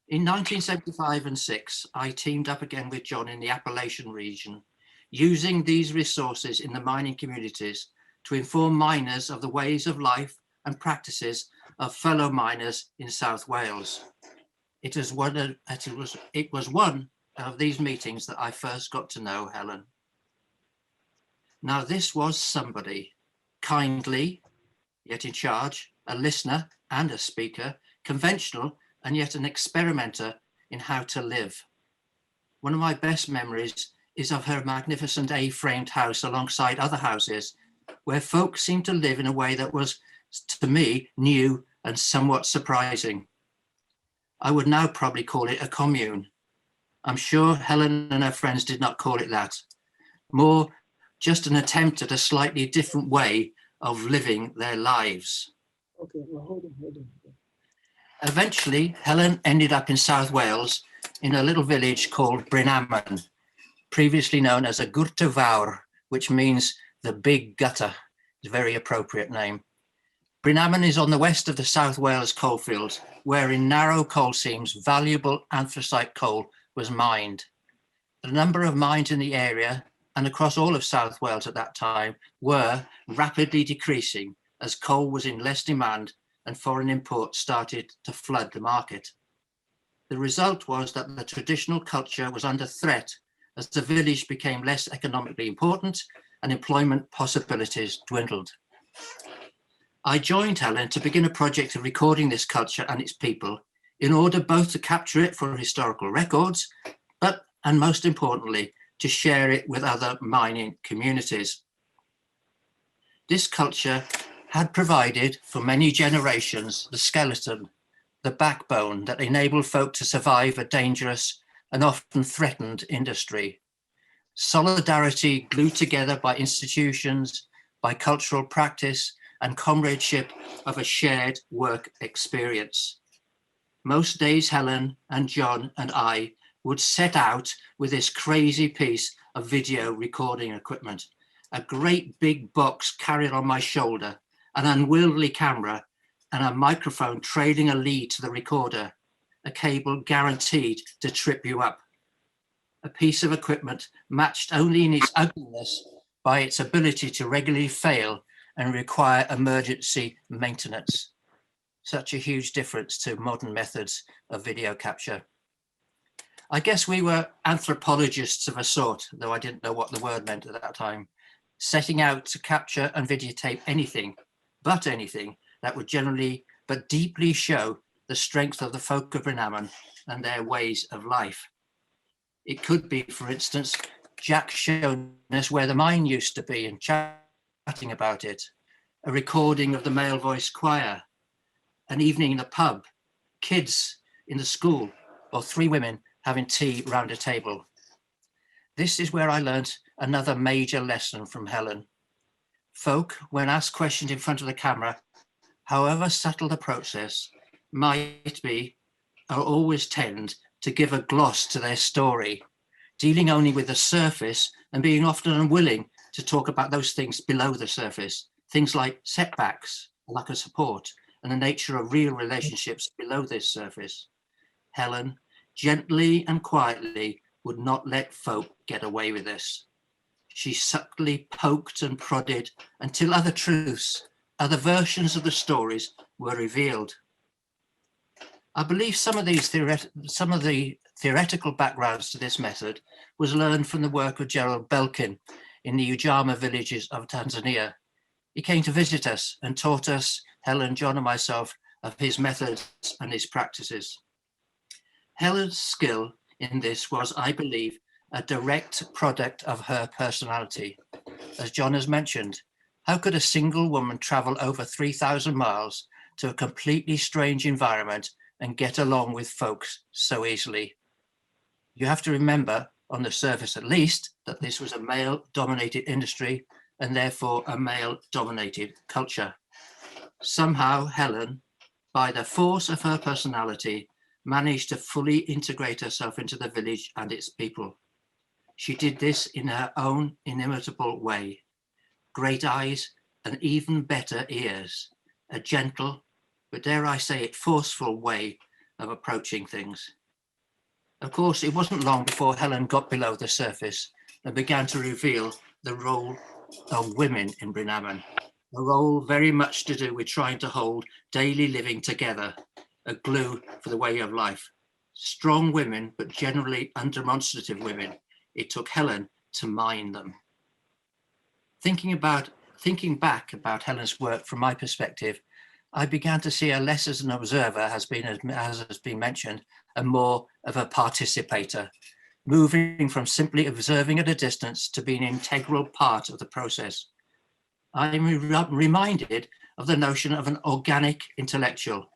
In 1975 and 6, I teamed up again with John in the Appalachian region, using these resources in the mining communities to inform miners of the ways of life and practices of fellow miners in South Wales. It was one of these meetings that I first got to know Helen. Now this was somebody, kindly, yet in charge, a listener and a speaker, conventional and yet an experimenter in how to live. One of my best memories is of her magnificent A-framed house alongside other houses, where folk seemed to live in a way that was, to me, new and somewhat surprising. I would now probably call it a commune. I'm sure Helen and her friends did not call it that. More just an attempt at a slightly different way of living their lives. Okay, well, hold on. Eventually, Helen ended up in South Wales in a little village called Brynaman, previously known as a Gwrta Fawr, which means the big gutter. It's a very appropriate name. Brynaman is on the west of the South Wales coalfields, where in narrow coal seams, valuable anthracite coal was mined. The number of mines in the area and across all of South Wales at that time were rapidly decreasing as coal was in less demand and foreign imports started to flood the market. The result was that the traditional culture was under threat as the village became less economically important and employment possibilities dwindled. I joined Helen to begin a project of recording this culture and its people in order both to capture it for historical records, but, and most importantly, to share it with other mining communities. This culture had provided for many generations the skeleton, the backbone that enabled folk to survive a dangerous and often threatened industry. Solidarity glued together by institutions, by cultural practice, and comradeship of a shared work experience. Most days Helen and John and I would set out with this crazy piece of video recording equipment, a great big box carried on my shoulder, an unwieldy camera, and a microphone trailing a lead to the recorder, a cable guaranteed to trip you up. A piece of equipment matched only in its ugliness by its ability to regularly fail and require emergency maintenance. Such a huge difference to modern methods of video capture. I guess we were anthropologists of a sort, though I didn't know what the word meant at that time, setting out to capture and videotape anything that would generally but deeply show the strength of the folk of Brynaman and their ways of life. It could be, for instance, Jack showing us where the mine used to be and chatting about it, a recording of the male voice choir, an evening in a pub, kids in the school, or three women having tea round a table. This is where I learned another major lesson from Helen. Folk, when asked questions in front of the camera, however subtle the process, might be or always tend to give a gloss to their story, dealing only with the surface and being often unwilling to talk about those things below the surface, things like setbacks, lack of support, and the nature of real relationships below this surface. Helen, gently and quietly, would not let folk get away with this. She subtly poked and prodded until other truths, other versions of the stories were revealed. I believe some of the theoretical backgrounds to this method was learned from the work of Gerald Belkin in the Ujamaa villages of Tanzania. He came to visit us and taught us, Helen, John and myself, of his methods and his practices. Helen's skill in this was, I believe, a direct product of her personality. As John has mentioned, how could a single woman travel over 3,000 miles to a completely strange environment and get along with folks so easily? You have to remember, on the surface at least, that this was a male-dominated industry and therefore a male-dominated culture. Somehow Helen, by the force of her personality, managed to fully integrate herself into the village and its people. She did this in her own inimitable way. Great eyes and even better ears, a gentle, but dare I say it, forceful way of approaching things. Of course, it wasn't long before Helen got below the surface and began to reveal the role of women in Brynaman, a role very much to do with trying to hold daily living together, a glue for the way of life. Strong women, but generally undemonstrative women. It took Helen to mine them. Thinking back about Helen's work from my perspective, I began to see her less as an observer, as has been mentioned, and more of a participator, moving from simply observing at a distance to being an integral part of the process. I'm reminded of the notion of an organic intellectual.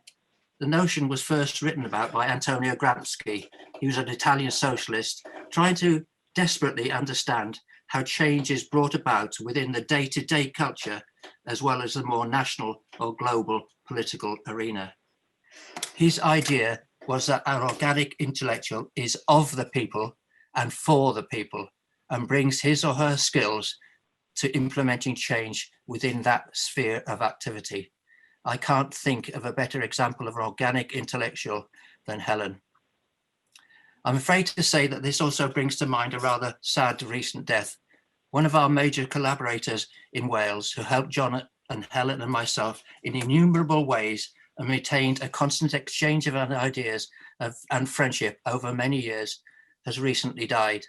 The notion was first written about by Antonio Gramsci. He was an Italian socialist trying to desperately understand how change is brought about within the day-to-day culture, as well as the more national or global political arena. His idea was that our organic intellectual is of the people and for the people, and brings his or her skills to implementing change within that sphere of activity. I can't think of a better example of an organic intellectual than Helen. I'm afraid to say that this also brings to mind a rather sad recent death. One of our major collaborators in Wales, who helped John and Helen and myself in innumerable ways and maintained a constant exchange of ideas and friendship over many years, has recently died.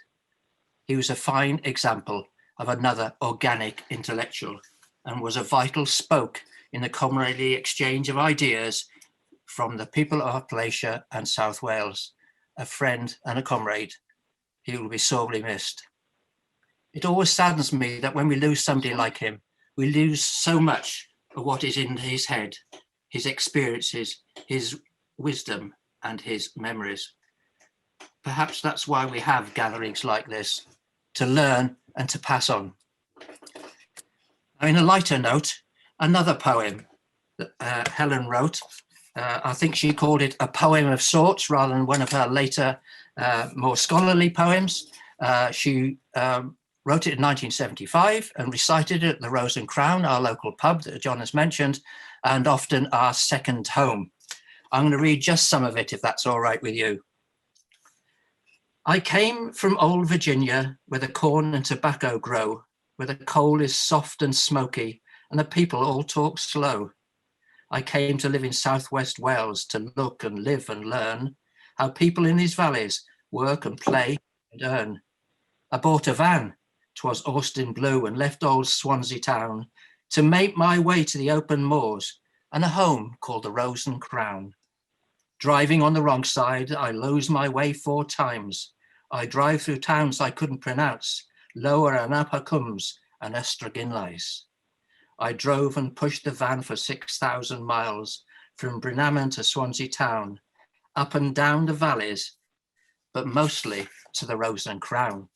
He was a fine example of another organic intellectual and was a vital spoke in the comradely exchange of ideas from the people of Appalachia and South Wales, a friend and a comrade. He will be sorely missed. It always saddens me that when we lose somebody like him, we lose so much of what is in his head, his experiences, his wisdom, and his memories. Perhaps that's why we have gatherings like this, to learn and to pass on. Now, in a lighter note, another poem that Helen wrote, I think she called it a poem of sorts rather than one of her later, more scholarly poems. She wrote it in 1975 and recited it at the Rose and Crown, our local pub that John has mentioned, and often our second home. I'm going to read just some of it, if that's all right with you. I came from old Virginia, where the corn and tobacco grow, where the coal is soft and smoky, and the people all talk slow. I came to live in Southwest Wales, to look and live and learn how people in these valleys work and play and earn. I bought a van, 'twas Austin blue, and left old Swansea town to make my way to the open moors and a home called the Rose and Crown. Driving on the wrong side, I lose my way 4 times. I drive through towns I couldn't pronounce, Lower and Upper Cwms and Ystrad. I drove and pushed the van for 6,000 miles from Brynaman to Swansea town, up and down the valleys, but mostly to the Rose and Crown.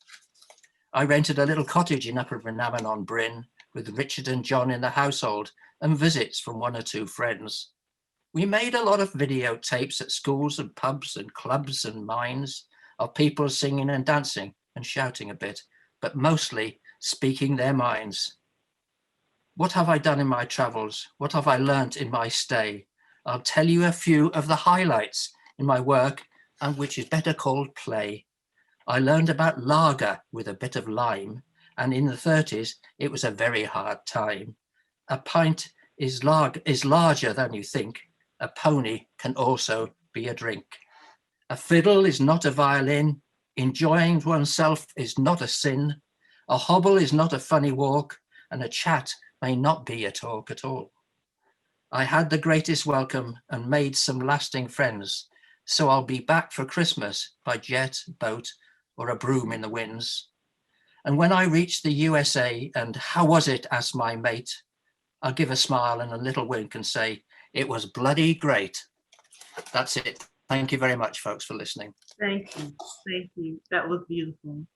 I rented a little cottage in Upper Brynaman on Bryn with Richard and John in the household and visits from 1 or 2 friends. We made a lot of videotapes at schools and pubs and clubs and mines of people singing and dancing and shouting a bit, but mostly speaking their minds. What have I done in my travels? What have I learnt in my stay? I'll tell you a few of the highlights in my work, and which is better called play. I learned about lager with a bit of lime, and in the 30s, it was a very hard time. A pint is larger than you think. A pony can also be a drink. A fiddle is not a violin. Enjoying oneself is not a sin. A hobble is not a funny walk, and a chat may not be a talk at all. I had the greatest welcome and made some lasting friends, so I'll be back for Christmas by jet, boat, or a broom in the winds. And when I reach the USA and how was it, asked my mate, I'll give a smile and a little wink and say, it was bloody great. That's it. Thank you very much, folks, for listening. Thank you. Thank you. That was beautiful.